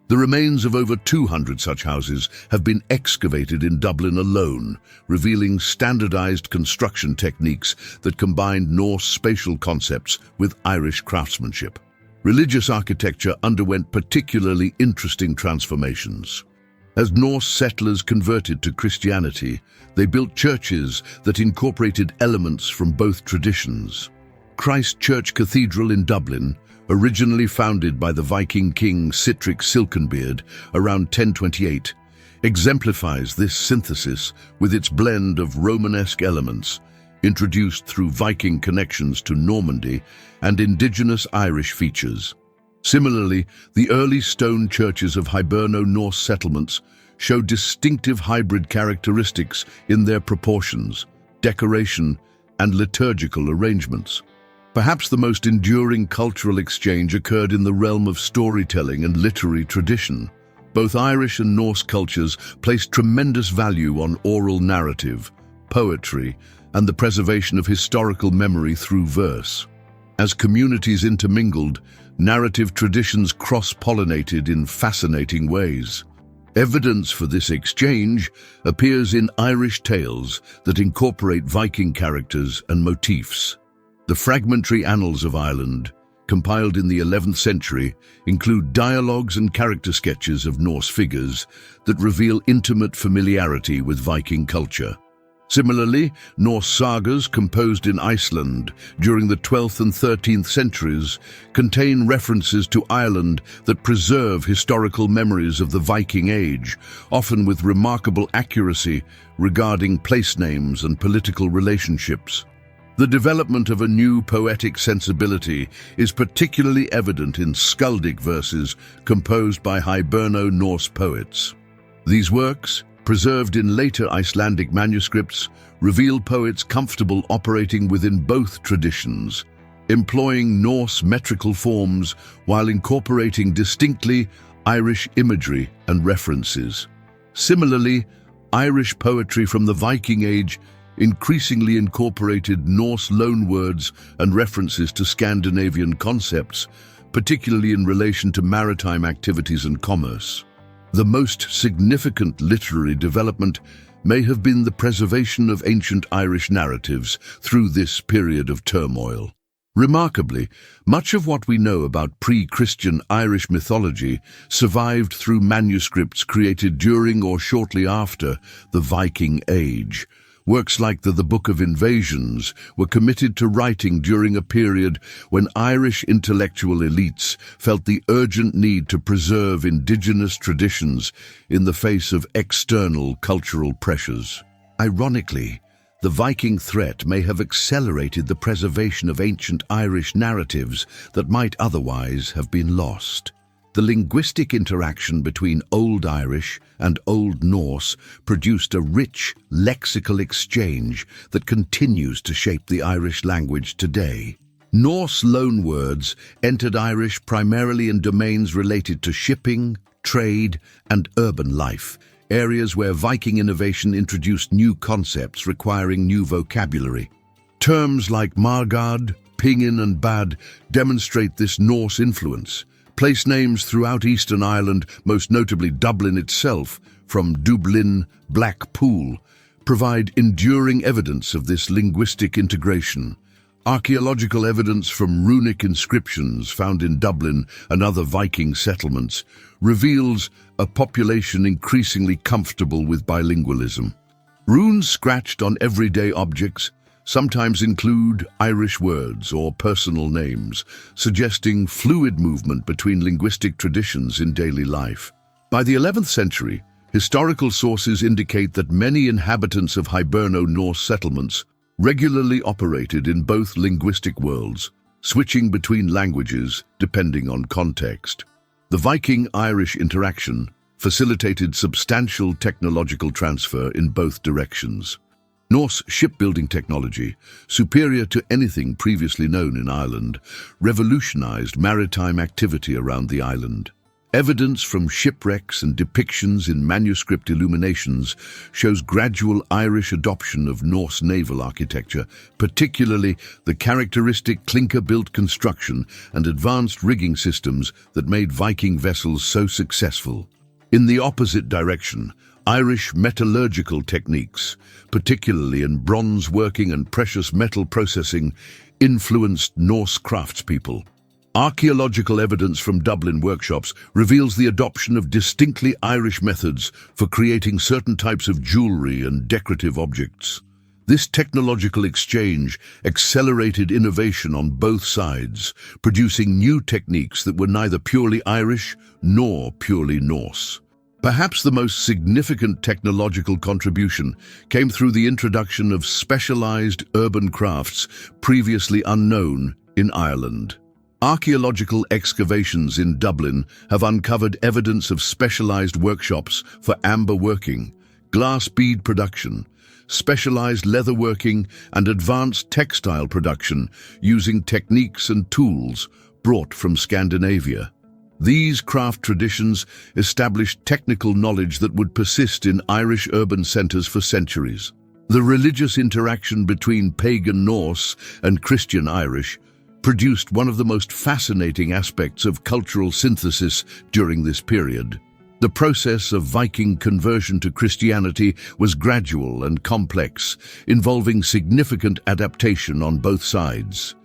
The remains of over 200 such houses have been excavated in Dublin alone, revealing standardized construction techniques that combined Norse spatial concepts with Irish craftsmanship. Religious architecture underwent particularly interesting transformations. As Norse settlers converted to Christianity, they built churches that incorporated elements from both traditions. Christ Church Cathedral in Dublin, originally founded by the Viking king Sihtric Silkenbeard around 1028, exemplifies this synthesis with its blend of Romanesque elements, introduced through Viking connections to Normandy, and indigenous Irish features. Similarly, the early stone churches of Hiberno-Norse settlements show distinctive hybrid characteristics in their proportions, decoration, and liturgical arrangements. Perhaps the most enduring cultural exchange occurred in the realm of storytelling and literary tradition. Both Irish and Norse cultures placed tremendous value on oral narrative, poetry, and the preservation of historical memory through verse. As communities intermingled, narrative traditions cross-pollinated in fascinating ways. Evidence for this exchange appears in Irish tales that incorporate Viking characters and motifs. The fragmentary annals of Ireland, compiled in the 11th century, include dialogues and character sketches of Norse figures that reveal intimate familiarity with Viking culture. Similarly, Norse sagas composed in Iceland during the 12th and 13th centuries contain references to Ireland that preserve historical memories of the Viking Age, often with remarkable accuracy regarding place names and political relationships. The development of a new poetic sensibility is particularly evident in skaldic verses composed by Hiberno-Norse poets. These works, preserved in later Icelandic manuscripts, reveal poets comfortable operating within both traditions, employing Norse metrical forms while incorporating distinctly Irish imagery and references. Similarly, Irish poetry from the Viking Age increasingly incorporated Norse loanwords and references to Scandinavian concepts, particularly in relation to maritime activities and commerce. The most significant literary development may have been the preservation of ancient Irish narratives through this period of turmoil. Remarkably, much of what we know about pre-Christian Irish mythology survived through manuscripts created during or shortly after the Viking Age, Works like the Book of Invasions were committed to writing during a period when Irish intellectual elites felt the urgent need to preserve indigenous traditions in the face of external cultural pressures. Ironically, the Viking threat may have accelerated the preservation of ancient Irish narratives that might otherwise have been lost. The linguistic interaction between Old Irish and Old Norse produced a rich lexical exchange that continues to shape the Irish language today. Norse loanwords entered Irish primarily in domains related to shipping, trade, and urban life, areas where Viking innovation introduced new concepts requiring new vocabulary. Terms like margad, pingin, and bad demonstrate this Norse influence. Place names throughout Eastern Ireland, most notably Dublin itself, from Dublin, Blackpool, provide enduring evidence of this linguistic integration. Archaeological evidence from runic inscriptions found in Dublin and other Viking settlements reveals a population increasingly comfortable with bilingualism. Runes scratched on everyday objects sometimes include Irish words or personal names, suggesting fluid movement between linguistic traditions in daily life. By the 11th century, historical sources indicate that many inhabitants of Hiberno-Norse settlements regularly operated in both linguistic worlds, switching between languages depending on context. The Viking-Irish interaction facilitated substantial technological transfer in both directions. Norse shipbuilding technology, superior to anything previously known in Ireland, revolutionized maritime activity around the island. Evidence from shipwrecks and depictions in manuscript illuminations shows gradual Irish adoption of Norse naval architecture, particularly the characteristic clinker-built construction and advanced rigging systems that made Viking vessels so successful. In the opposite direction, Irish metallurgical techniques, particularly in bronze working and precious metal processing, influenced Norse craftspeople. Archaeological evidence from Dublin workshops reveals the adoption of distinctly Irish methods for creating certain types of jewelry and decorative objects. This technological exchange accelerated innovation on both sides, producing new techniques that were neither purely Irish nor purely Norse. Perhaps the most significant technological contribution came through the introduction of specialized urban crafts previously unknown in Ireland. Archaeological excavations in Dublin have uncovered evidence of specialized workshops for amber working, glass bead production, specialized leatherworking, and advanced textile production using techniques and tools brought from Scandinavia. These craft traditions established technical knowledge that would persist in Irish urban centers for centuries. The religious interaction between pagan Norse and Christian Irish produced one of the most fascinating aspects of cultural synthesis during this period. The process of Viking conversion to Christianity was gradual and complex, involving significant adaptation on both sides.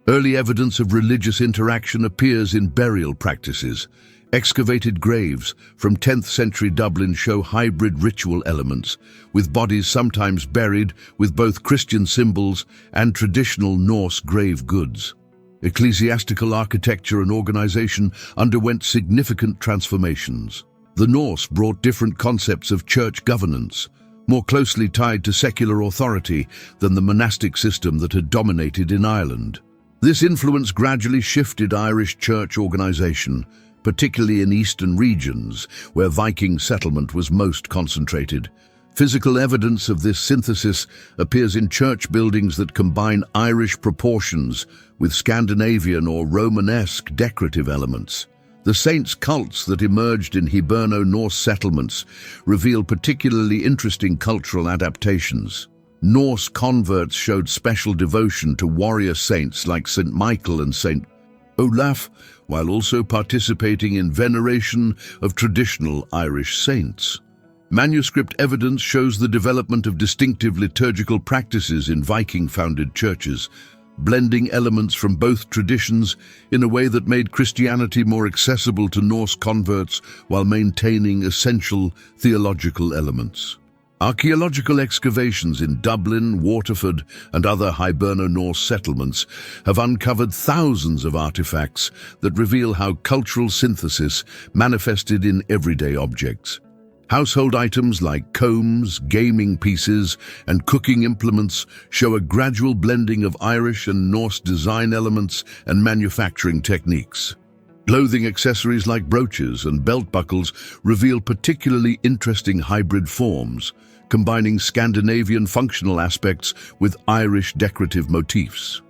Early evidence of religious interaction appears in burial practices. Excavated graves from 10th century Dublin show hybrid ritual elements, with bodies sometimes buried with both Christian symbols and traditional Norse grave goods. Ecclesiastical architecture and organization underwent significant transformations. The Norse brought different concepts of church governance, more closely tied to secular authority than the monastic system that had dominated in Ireland. This influence gradually shifted Irish church organization, particularly in eastern regions, where Viking settlement was most concentrated. Physical evidence of this synthesis appears in church buildings that combine Irish proportions with Scandinavian or Romanesque decorative elements. The saints' cults that emerged in Hiberno-Norse settlements reveal particularly interesting cultural adaptations. Norse converts showed special devotion to warrior saints like St. Michael and St. Olaf, while also participating in veneration of traditional Irish saints. Manuscript evidence shows the development of distinctive liturgical practices in Viking-founded churches, blending elements from both traditions in a way that made Christianity more accessible to Norse converts while maintaining essential theological elements. Archaeological excavations in Dublin, Waterford, and other Hiberno-Norse settlements have uncovered thousands of artifacts that reveal how cultural synthesis manifested in everyday objects. Household items like combs, gaming pieces, and cooking implements show a gradual blending of Irish and Norse design elements and manufacturing techniques. Clothing accessories like brooches and belt buckles reveal particularly interesting hybrid forms, combining Scandinavian functional aspects with Irish decorative motifs.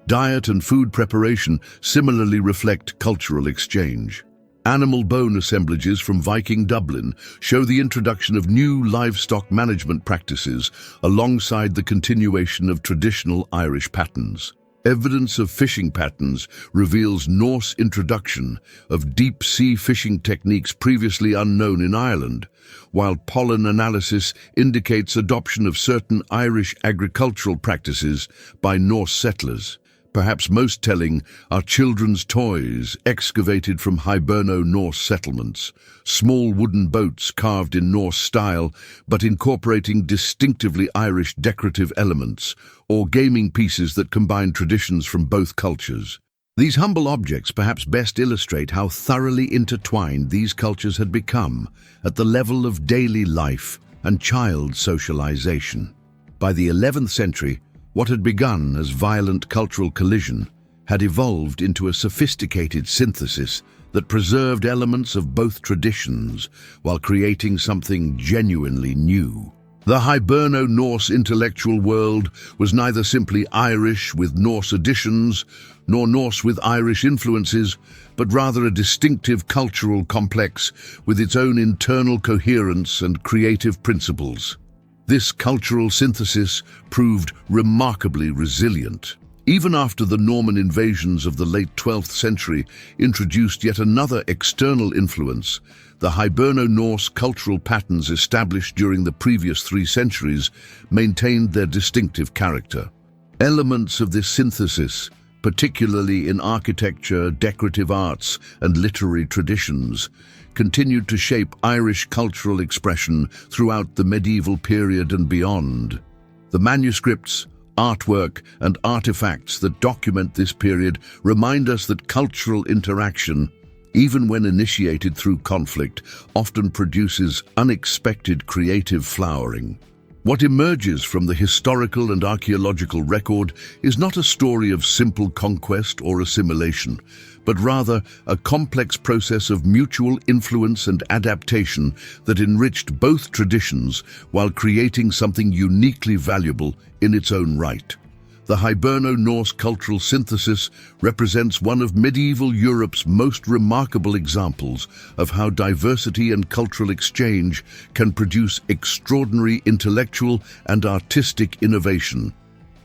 Diet and food preparation similarly reflect cultural exchange. Animal bone assemblages from Viking Dublin show the introduction of new livestock management practices alongside the continuation of traditional Irish patterns. Evidence of fishing patterns reveals Norse introduction of deep-sea fishing techniques previously unknown in Ireland, while pollen analysis indicates adoption of certain Irish agricultural practices by Norse settlers. Perhaps most telling are children's toys excavated from Hiberno-Norse settlements, small wooden boats carved in Norse style but incorporating distinctively Irish decorative elements, or gaming pieces that combine traditions from both cultures. These humble objects perhaps best illustrate how thoroughly intertwined these cultures had become at the level of daily life and child socialization. By the 11th century, what had begun as violent cultural collision had evolved into a sophisticated synthesis that preserved elements of both traditions while creating something genuinely new. The Hiberno-Norse intellectual world was neither simply Irish with Norse additions, nor Norse with Irish influences, but rather a distinctive cultural complex with its own internal coherence and creative principles. This cultural synthesis proved remarkably resilient. Even after the Norman invasions of the late 12th century introduced yet another external influence, the Hiberno-Norse cultural patterns established during the previous 3 centuries maintained their distinctive character. Elements of this synthesis, particularly in architecture, decorative arts, and literary traditions, continued to shape Irish cultural expression throughout the medieval period and beyond. The manuscripts, artwork, and artifacts that document this period remind us that cultural interaction, even when initiated through conflict, often produces unexpected creative flowering. What emerges from the historical and archaeological record is not a story of simple conquest or assimilation, but rather a complex process of mutual influence and adaptation that enriched both traditions while creating something uniquely valuable in its own right. The Hiberno-Norse cultural synthesis represents one of medieval Europe's most remarkable examples of how diversity and cultural exchange can produce extraordinary intellectual and artistic innovation.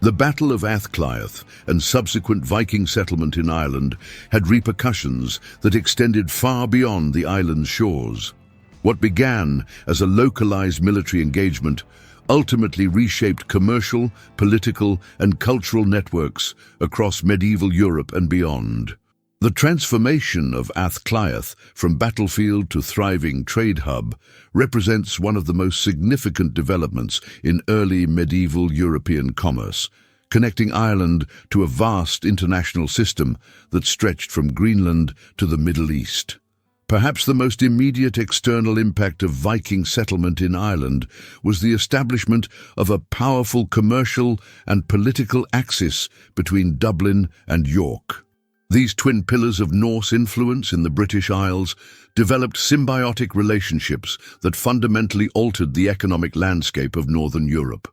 The Battle of Áth Cliath and subsequent Viking settlement in Ireland had repercussions that extended far beyond the island's shores. What began as a localized military engagement ultimately reshaped commercial, political, and cultural networks across medieval Europe and beyond. The transformation of Áth Cliath from battlefield to thriving trade hub represents one of the most significant developments in early medieval European commerce, connecting Ireland to a vast international system that stretched from Greenland to the Middle East. Perhaps the most immediate external impact of Viking settlement in Ireland was the establishment of a powerful commercial and political axis between Dublin and York. These twin pillars of Norse influence in the British Isles developed symbiotic relationships that fundamentally altered the economic landscape of Northern Europe.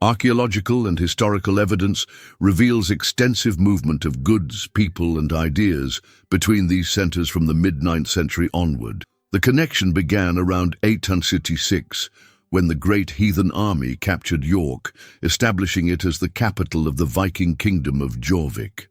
Archaeological and historical evidence reveals extensive movement of goods, people, and ideas between these centers from the mid-9th century onward. The connection began around 866, when the great heathen army captured York, establishing it as the capital of the Viking kingdom of Jorvik.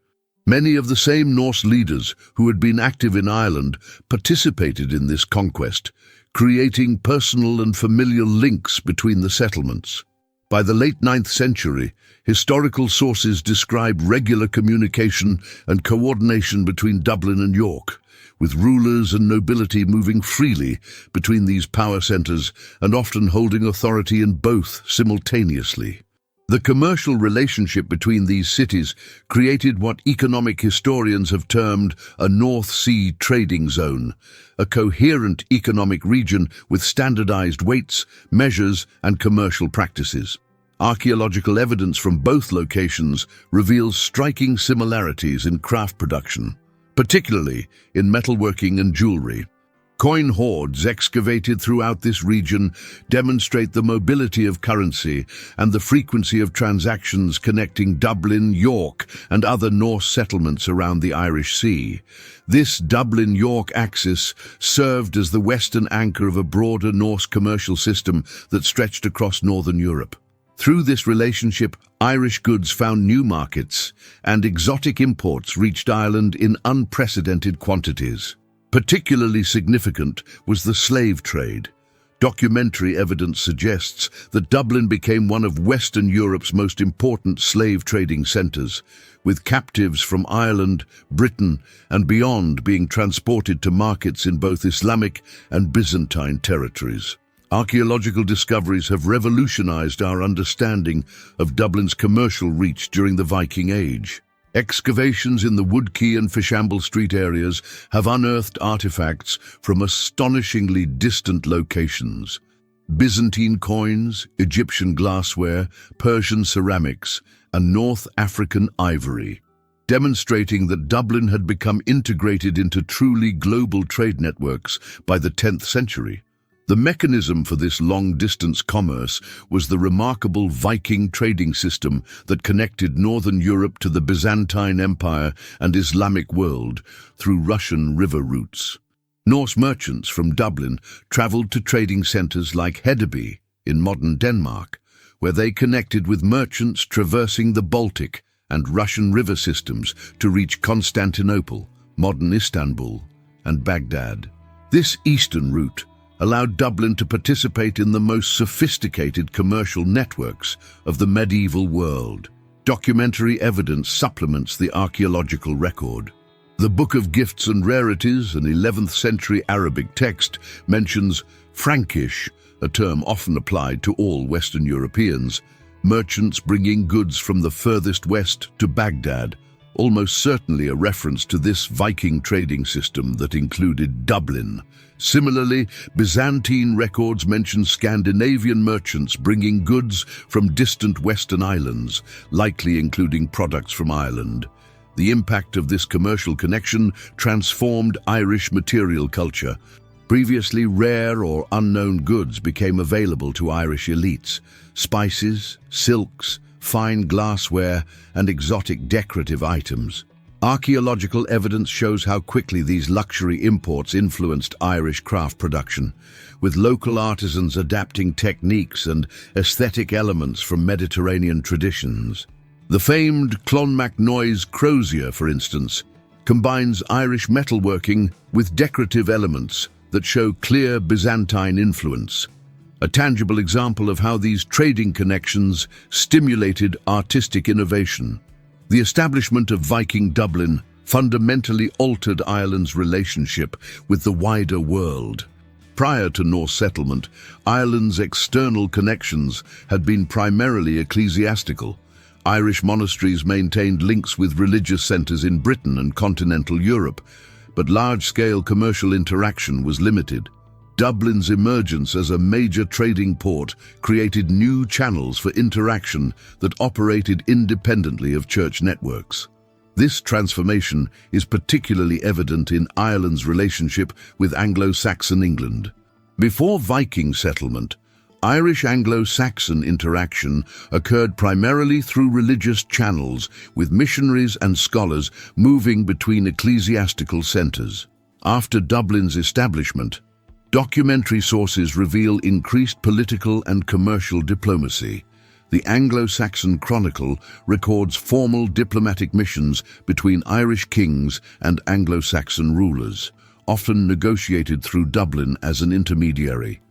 Many of the same Norse leaders who had been active in Ireland participated in this conquest, creating personal and familial links between the settlements. By the late 9th century, historical sources describe regular communication and coordination between Dublin and York, with rulers and nobility moving freely between these power centers and often holding authority in both simultaneously. The commercial relationship between these cities created what economic historians have termed a North Sea trading zone, a coherent economic region with standardized weights, measures, and commercial practices. Archaeological evidence from both locations reveals striking similarities in craft production, particularly in metalworking and jewelry. Coin hoards excavated throughout this region demonstrate the mobility of currency and the frequency of transactions connecting Dublin, York, and other Norse settlements around the Irish Sea. This Dublin-York axis served as the western anchor of a broader Norse commercial system that stretched across northern Europe. Through this relationship, Irish goods found new markets, and exotic imports reached Ireland in unprecedented quantities. Particularly significant was the slave trade. Documentary evidence suggests that Dublin became one of Western Europe's most important slave trading centres, with captives from Ireland, Britain, and beyond being transported to markets in both Islamic and Byzantine territories. Archaeological discoveries have revolutionized our understanding of Dublin's commercial reach during the Viking Age. Excavations in the Woodquay and Fishamble Street areas have unearthed artifacts from astonishingly distant locations. Byzantine coins, Egyptian glassware, Persian ceramics, and North African ivory, demonstrating that Dublin had become integrated into truly global trade networks by the 10th century. The mechanism for this long-distance commerce was the remarkable Viking trading system that connected northern Europe to the Byzantine Empire and Islamic world through Russian river routes. Norse merchants from Dublin travelled to trading centres like Hedeby in modern Denmark, where they connected with merchants traversing the Baltic and Russian river systems to reach Constantinople, modern Istanbul, and Baghdad. This eastern route allowed Dublin to participate in the most sophisticated commercial networks of the medieval world. Documentary evidence supplements the archaeological record. The Book of Gifts and Rarities, an 11th century Arabic text, mentions Frankish, a term often applied to all Western Europeans, merchants bringing goods from the furthest west to Baghdad, almost certainly a reference to this Viking trading system that included Dublin. Similarly, Byzantine records mention Scandinavian merchants bringing goods from distant western islands, likely including products from Ireland. The impact of this commercial connection transformed Irish material culture. Previously rare or unknown goods became available to Irish elites. Spices, silks, fine glassware, and exotic decorative items. Archaeological evidence shows how quickly these luxury imports influenced Irish craft production, with local artisans adapting techniques and aesthetic elements from Mediterranean traditions. The famed Clonmacnoise crozier, for instance, combines Irish metalworking with decorative elements that show clear Byzantine influence, a tangible example of how these trading connections stimulated artistic innovation. The establishment of Viking Dublin fundamentally altered Ireland's relationship with the wider world. Prior to Norse settlement, Ireland's external connections had been primarily ecclesiastical. Irish monasteries maintained links with religious centres in Britain and continental Europe, but large-scale commercial interaction was limited. Dublin's emergence as a major trading port created new channels for interaction that operated independently of church networks. This transformation is particularly evident in Ireland's relationship with Anglo-Saxon England. Before Viking settlement, Irish Anglo-Saxon interaction occurred primarily through religious channels, with missionaries and scholars moving between ecclesiastical centres. After Dublin's establishment, documentary sources reveal increased political and commercial diplomacy. The Anglo-Saxon Chronicle records formal diplomatic missions between Irish kings and Anglo-Saxon rulers, often negotiated through Dublin as an intermediary.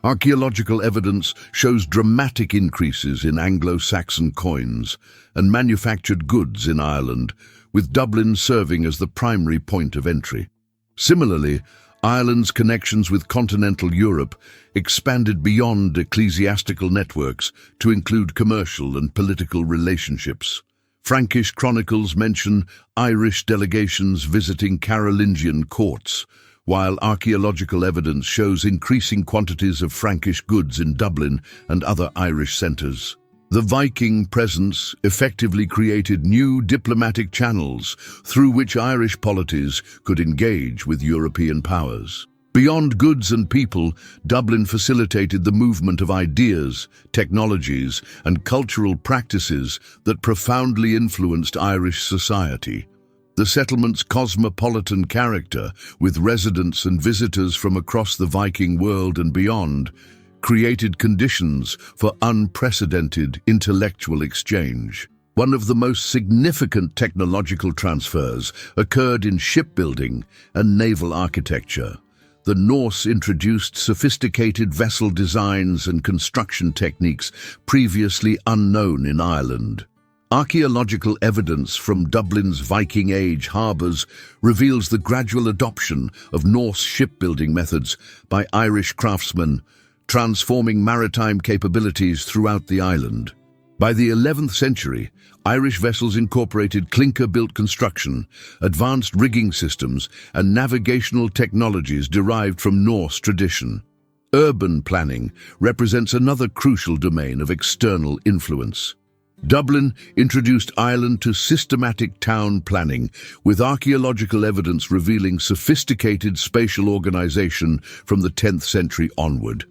Archaeological evidence shows dramatic increases in Anglo-Saxon coins and manufactured goods in Ireland, with Dublin serving as the primary point of entry. Similarly, Ireland's connections with continental Europe expanded beyond ecclesiastical networks to include commercial and political relationships. Frankish chronicles mention Irish delegations visiting Carolingian courts, while archaeological evidence shows increasing quantities of Frankish goods in Dublin and other Irish centres. The Viking presence effectively created new diplomatic channels through which Irish polities could engage with European powers. Beyond goods and people, Dublin facilitated the movement of ideas, technologies, and cultural practices that profoundly influenced Irish society. The settlement's cosmopolitan character, with residents and visitors from across the Viking world and beyond, created conditions for unprecedented intellectual exchange. One of the most significant technological transfers occurred in shipbuilding and naval architecture. The Norse introduced sophisticated vessel designs and construction techniques previously unknown in Ireland. Archaeological evidence from Dublin's Viking Age harbours reveals the gradual adoption of Norse shipbuilding methods by Irish craftsmen, transforming maritime capabilities throughout the island. By the 11th century, Irish vessels incorporated clinker-built construction, advanced rigging systems, and navigational technologies derived from Norse tradition. Urban planning represents another crucial domain of external influence. Dublin introduced Ireland to systematic town planning, with archaeological evidence revealing sophisticated spatial organization from the 10th century onward.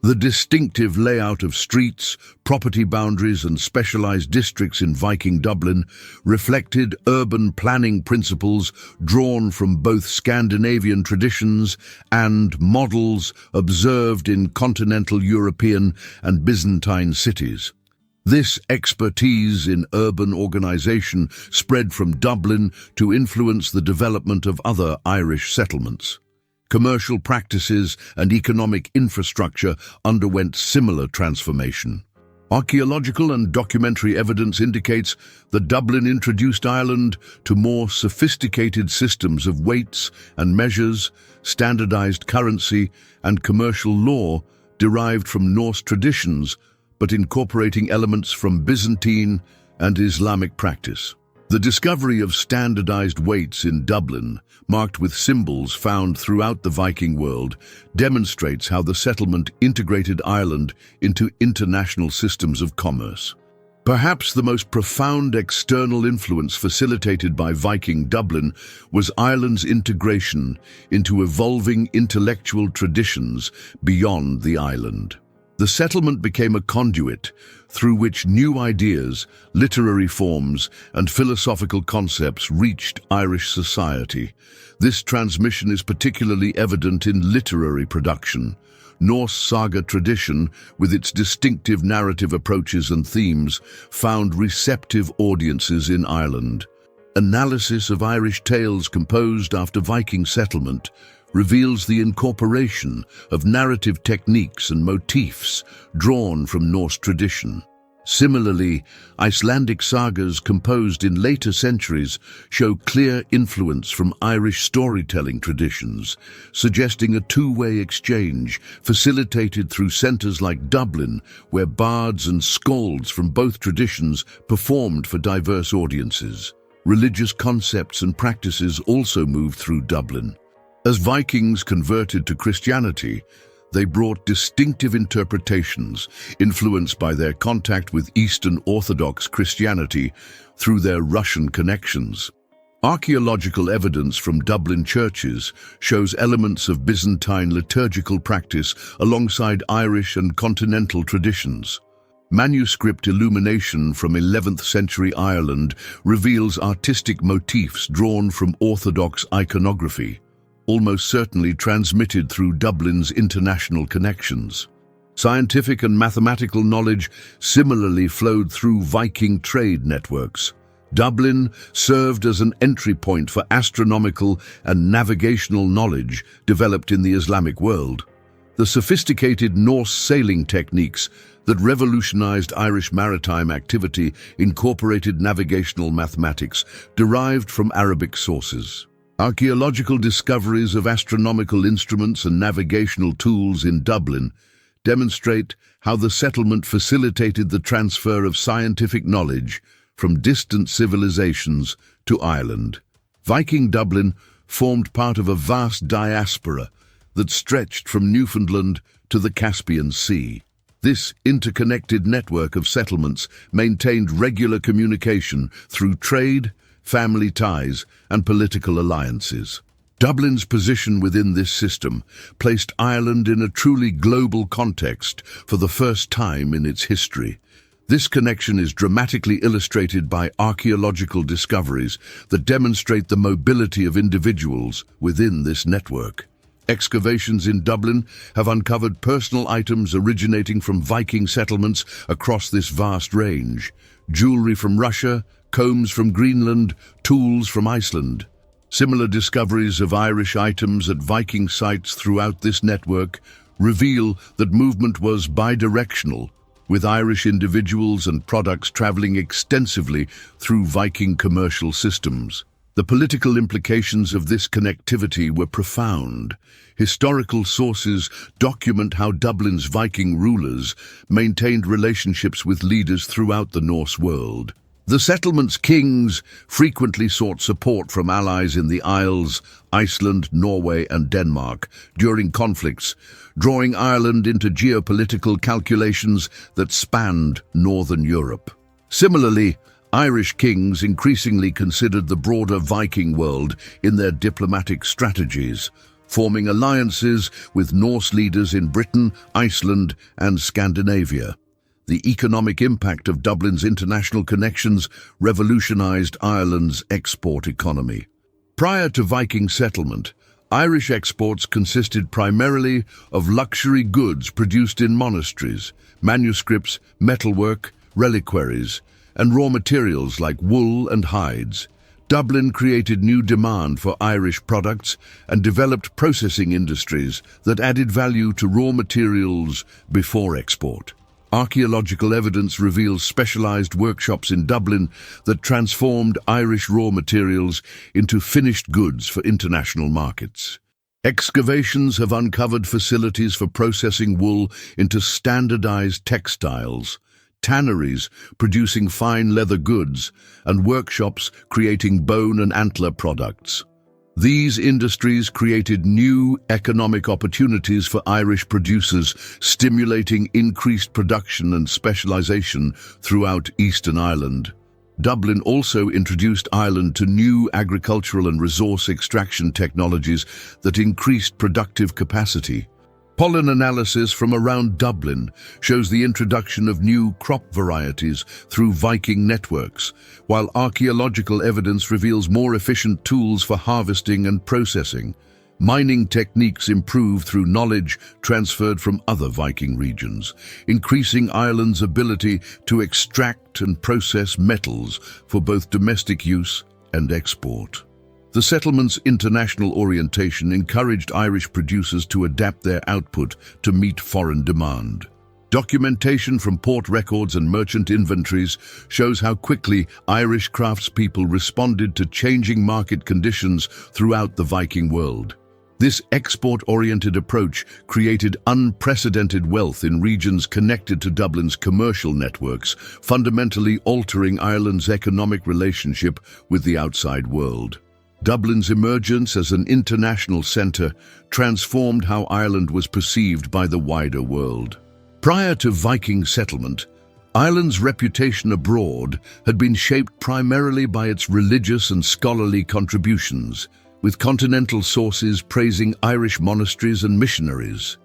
The distinctive layout of streets, property boundaries, and specialized districts in Viking Dublin reflected urban planning principles drawn from both Scandinavian traditions and models observed in continental European and Byzantine cities. This expertise in urban organization spread from Dublin to influence the development of other Irish settlements. Commercial practices and economic infrastructure underwent similar transformation. Archaeological and documentary evidence indicates that Dublin introduced Ireland to more sophisticated systems of weights and measures, standardized currency, and commercial law derived from Norse traditions, but incorporating elements from Byzantine and Islamic practice. The discovery of standardized weights in Dublin, marked with symbols found throughout the Viking world, demonstrates how the settlement integrated Ireland into international systems of commerce. Perhaps the most profound external influence facilitated by Viking Dublin was Ireland's integration into evolving intellectual traditions beyond the island. The settlement became a conduit through which new ideas, literary forms, and philosophical concepts reached Irish society. This transmission is particularly evident in literary production. Norse saga tradition, with its distinctive narrative approaches and themes, found receptive audiences in Ireland. Analysis of Irish tales composed after Viking settlement reveals the incorporation of narrative techniques and motifs drawn from Norse tradition. Similarly, Icelandic sagas composed in later centuries show clear influence from Irish storytelling traditions, suggesting a two-way exchange facilitated through centres like Dublin, where bards and skalds from both traditions performed for diverse audiences. Religious concepts and practices also moved through Dublin. As Vikings converted to Christianity, they brought distinctive interpretations influenced by their contact with Eastern Orthodox Christianity through their Russian connections. Archaeological evidence from Dublin churches shows elements of Byzantine liturgical practice alongside Irish and continental traditions. Manuscript illumination from 11th century Ireland reveals artistic motifs drawn from Orthodox iconography, almost certainly transmitted through Dublin's international connections. Scientific and mathematical knowledge similarly flowed through Viking trade networks. Dublin served as an entry point for astronomical and navigational knowledge developed in the Islamic world. The sophisticated Norse sailing techniques that revolutionized Irish maritime activity incorporated navigational mathematics derived from Arabic sources. Archaeological discoveries of astronomical instruments and navigational tools in Dublin demonstrate how the settlement facilitated the transfer of scientific knowledge from distant civilizations to Ireland. Viking Dublin formed part of a vast diaspora that stretched from Newfoundland to the Caspian Sea. This interconnected network of settlements maintained regular communication through trade, family ties, and political alliances. Dublin's position within this system placed Ireland in a truly global context for the first time in its history. This connection is dramatically illustrated by archaeological discoveries that demonstrate the mobility of individuals within this network. Excavations in Dublin have uncovered personal items originating from Viking settlements across this vast range. Jewelry from Russia, combs from Greenland, tools from Iceland. Similar discoveries of Irish items at Viking sites throughout this network reveal that movement was bidirectional, with Irish individuals and products traveling extensively through Viking commercial systems. The political implications of this connectivity were profound. Historical sources document how Dublin's Viking rulers maintained relationships with leaders throughout the Norse world. The settlement's kings frequently sought support from allies in the Isles, Iceland, Norway, and Denmark during conflicts, drawing Ireland into geopolitical calculations that spanned Northern Europe. Similarly, Irish kings increasingly considered the broader Viking world in their diplomatic strategies, forming alliances with Norse leaders in Britain, Iceland, and Scandinavia. The economic impact of Dublin's international connections revolutionized Ireland's export economy. Prior to Viking settlement, Irish exports consisted primarily of luxury goods produced in monasteries, manuscripts, metalwork, reliquaries, and raw materials like wool and hides. Dublin created new demand for Irish products and developed processing industries that added value to raw materials before export. Archaeological evidence reveals specialized workshops in Dublin that transformed Irish raw materials into finished goods for international markets. Excavations have uncovered facilities for processing wool into standardized textiles, tanneries producing fine leather goods, and workshops creating bone and antler products. These industries created new economic opportunities for Irish producers, stimulating increased production and specialization throughout Eastern Ireland. Dublin also introduced Ireland to new agricultural and resource extraction technologies that increased productive capacity. Pollen analysis from around Dublin shows the introduction of new crop varieties through Viking networks, while archaeological evidence reveals more efficient tools for harvesting and processing. Mining techniques improve through knowledge transferred from other Viking regions, increasing Ireland's ability to extract and process metals for both domestic use and export. The settlement's international orientation encouraged Irish producers to adapt their output to meet foreign demand. Documentation from port records and merchant inventories shows how quickly Irish craftspeople responded to changing market conditions throughout the Viking world. This export-oriented approach created unprecedented wealth in regions connected to Dublin's commercial networks, fundamentally altering Ireland's economic relationship with the outside world. Dublin's emergence as an international centre transformed how Ireland was perceived by the wider world. Prior to Viking settlement, Ireland's reputation abroad had been shaped primarily by its religious and scholarly contributions, with continental sources praising Irish monasteries and missionaries.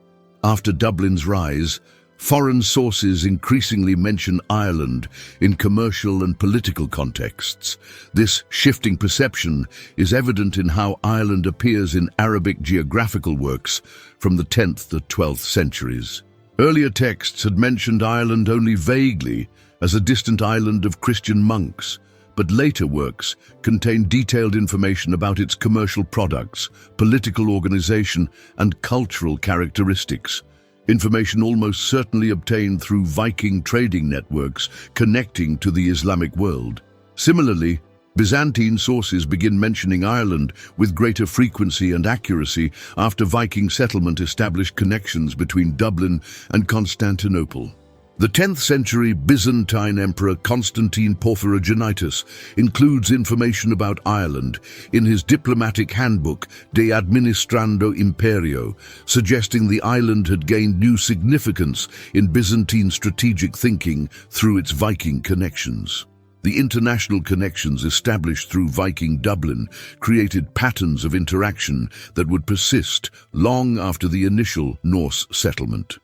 After Dublin's rise, foreign sources increasingly mention Ireland in commercial and political contexts. This shifting perception is evident in how Ireland appears in Arabic geographical works from the 10th to 12th centuries. Earlier texts had mentioned Ireland only vaguely as a distant island of Christian monks, but later works contain detailed information about its commercial products, political organization, and cultural characteristics. Information almost certainly obtained through Viking trading networks connecting to the Islamic world. Similarly, Byzantine sources begin mentioning Ireland with greater frequency and accuracy after Viking settlement established connections between Dublin and Constantinople. The 10th century Byzantine Emperor Constantine Porphyrogenitus includes information about Ireland in his diplomatic handbook De Administrando Imperio, suggesting the island had gained new significance in Byzantine strategic thinking through its Viking connections. The international connections established through Viking Dublin created patterns of interaction that would persist long after the initial Norse settlement.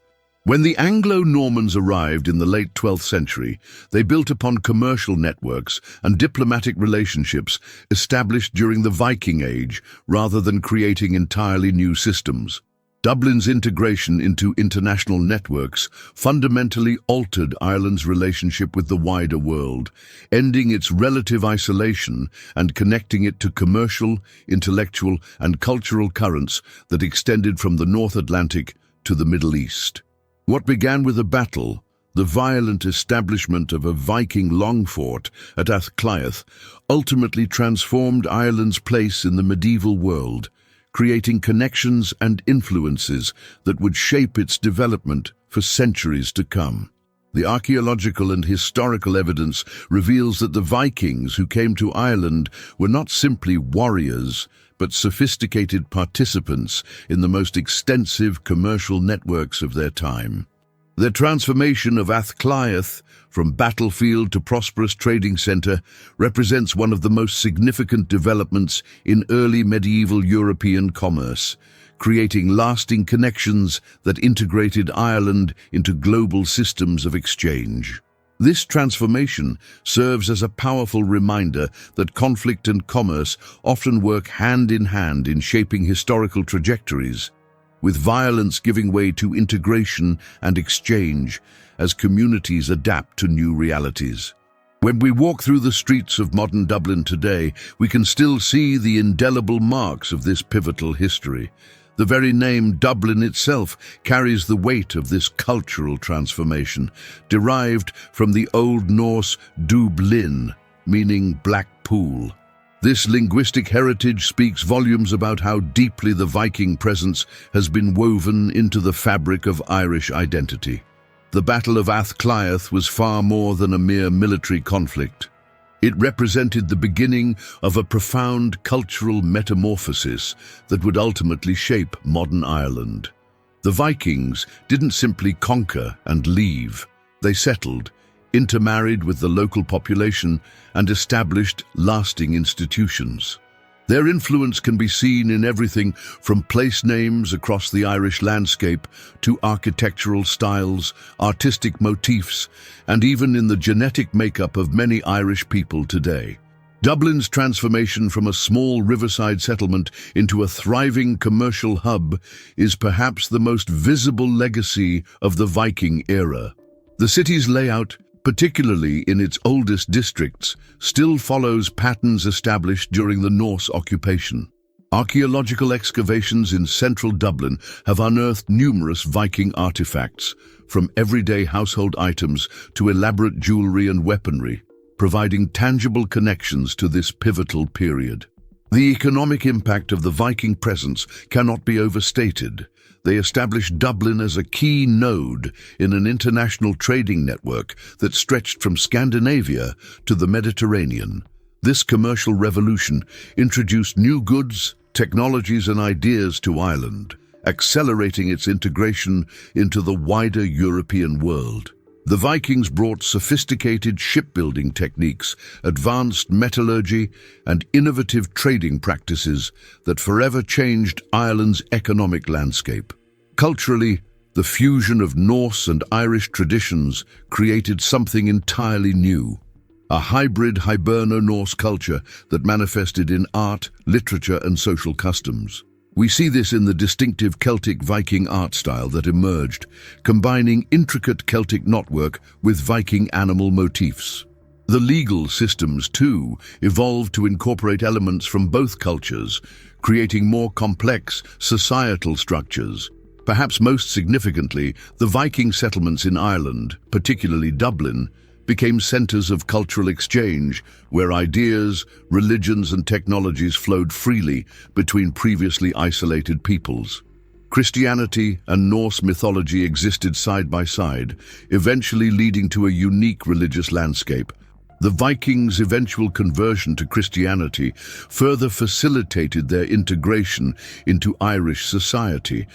When the Anglo-Normans arrived in the late 12th century, they built upon commercial networks and diplomatic relationships established during the Viking Age rather than creating entirely new systems. Dublin's integration into international networks fundamentally altered Ireland's relationship with the wider world, ending its relative isolation and connecting it to commercial, intellectual, and cultural currents that extended from the North Atlantic to the Middle East. What began with a battle, the violent establishment of a Viking longfort at Áth Cliath, ultimately transformed Ireland's place in the medieval world, creating connections and influences that would shape its development for centuries to come. The archaeological and historical evidence reveals that the Vikings who came to Ireland were not simply warriors, but sophisticated participants in the most extensive commercial networks of their time. Their transformation of Áth Cliath from battlefield to prosperous trading center represents one of the most significant developments in early medieval European commerce, creating lasting connections that integrated Ireland into global systems of exchange. This transformation serves as a powerful reminder that conflict and commerce often work hand in hand in shaping historical trajectories, with violence giving way to integration and exchange as communities adapt to new realities. When we walk through the streets of modern Dublin today, we can still see the indelible marks of this pivotal history. The very name Dublin itself carries the weight of this cultural transformation, derived from the Old Norse Dublin, meaning black pool. This linguistic heritage speaks volumes about how deeply the Viking presence has been woven into the fabric of Irish identity. The Battle of Áth Cliath was far more than a mere military conflict. It represented the beginning of a profound cultural metamorphosis that would ultimately shape modern Ireland. The Vikings didn't simply conquer and leave. They settled, intermarried with the local population, and established lasting institutions. Their influence can be seen in everything from place names across the Irish landscape to architectural styles, artistic motifs, and even in the genetic makeup of many Irish people today. Dublin's transformation from a small riverside settlement into a thriving commercial hub is perhaps the most visible legacy of the Viking era. The city's layout, particularly in its oldest districts, still follows patterns established during the Norse occupation. Archaeological excavations in central Dublin have unearthed numerous Viking artifacts, from everyday household items to elaborate jewelry and weaponry, providing tangible connections to this pivotal period. The economic impact of the Viking presence cannot be overstated. They established Dublin as a key node in an international trading network that stretched from Scandinavia to the Mediterranean. This commercial revolution introduced new goods, technologies, and ideas to Ireland, accelerating its integration into the wider European world. The Vikings brought sophisticated shipbuilding techniques, advanced metallurgy, and innovative trading practices that forever changed Ireland's economic landscape. Culturally, the fusion of Norse and Irish traditions created something entirely new, a hybrid Hiberno-Norse culture that manifested in art, literature, and social customs. We see this in the distinctive Celtic Viking art style that emerged, combining intricate Celtic knotwork with Viking animal motifs. The legal systems, too, evolved to incorporate elements from both cultures, creating more complex societal structures. Perhaps most significantly, the Viking settlements in Ireland, particularly Dublin, became centers of cultural exchange where ideas, religions, and technologies flowed freely between previously isolated peoples. Christianity and Norse mythology existed side by side, eventually leading to a unique religious landscape. The Vikings' eventual conversion to Christianity further facilitated their integration into Irish society,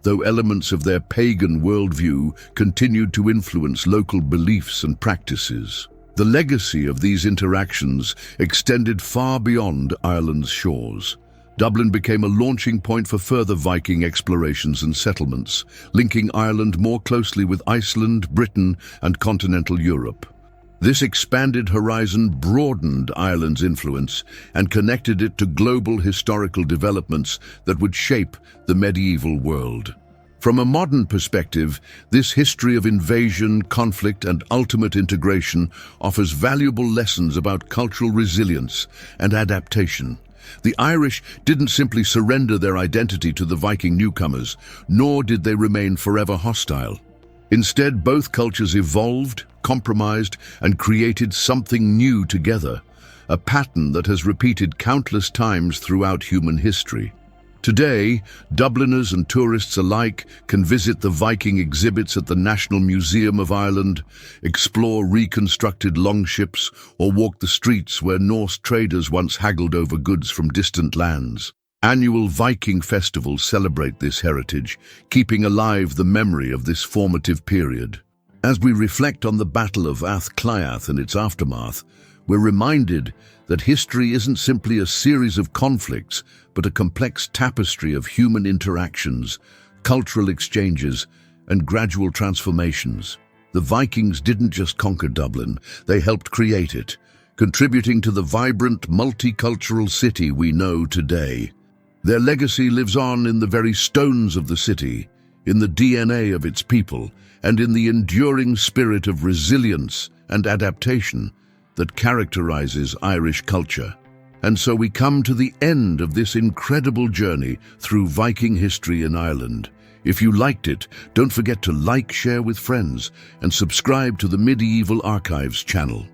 though elements of their pagan worldview continued to influence local beliefs and practices. The legacy of these interactions extended far beyond Ireland's shores. Dublin became a launching point for further Viking explorations and settlements, linking Ireland more closely with Iceland, Britain, and continental Europe. This expanded horizon broadened Ireland's influence and connected it to global historical developments that would shape the medieval world. From a modern perspective, this history of invasion, conflict, and ultimate integration offers valuable lessons about cultural resilience and adaptation. The Irish didn't simply surrender their identity to the Viking newcomers, nor did they remain forever hostile. Instead, both cultures evolved, compromised, and created something new together, a pattern that has repeated countless times throughout human history. Today, Dubliners and tourists alike can visit the Viking exhibits at the National Museum of Ireland, explore reconstructed longships, or walk the streets where Norse traders once haggled over goods from distant lands. Annual Viking festivals celebrate this heritage, keeping alive the memory of this formative period. As we reflect on the Battle of Áth Cliath and its aftermath, we're reminded that history isn't simply a series of conflicts, but a complex tapestry of human interactions, cultural exchanges, and gradual transformations. The Vikings didn't just conquer Dublin, they helped create it, contributing to the vibrant, multicultural city we know today. Their legacy lives on in the very stones of the city, in the DNA of its people, and in the enduring spirit of resilience and adaptation that characterizes Irish culture. And so we come to the end of this incredible journey through Viking history in Ireland. If you liked it, don't forget to like, share with friends, and subscribe to the Medieval Archives channel.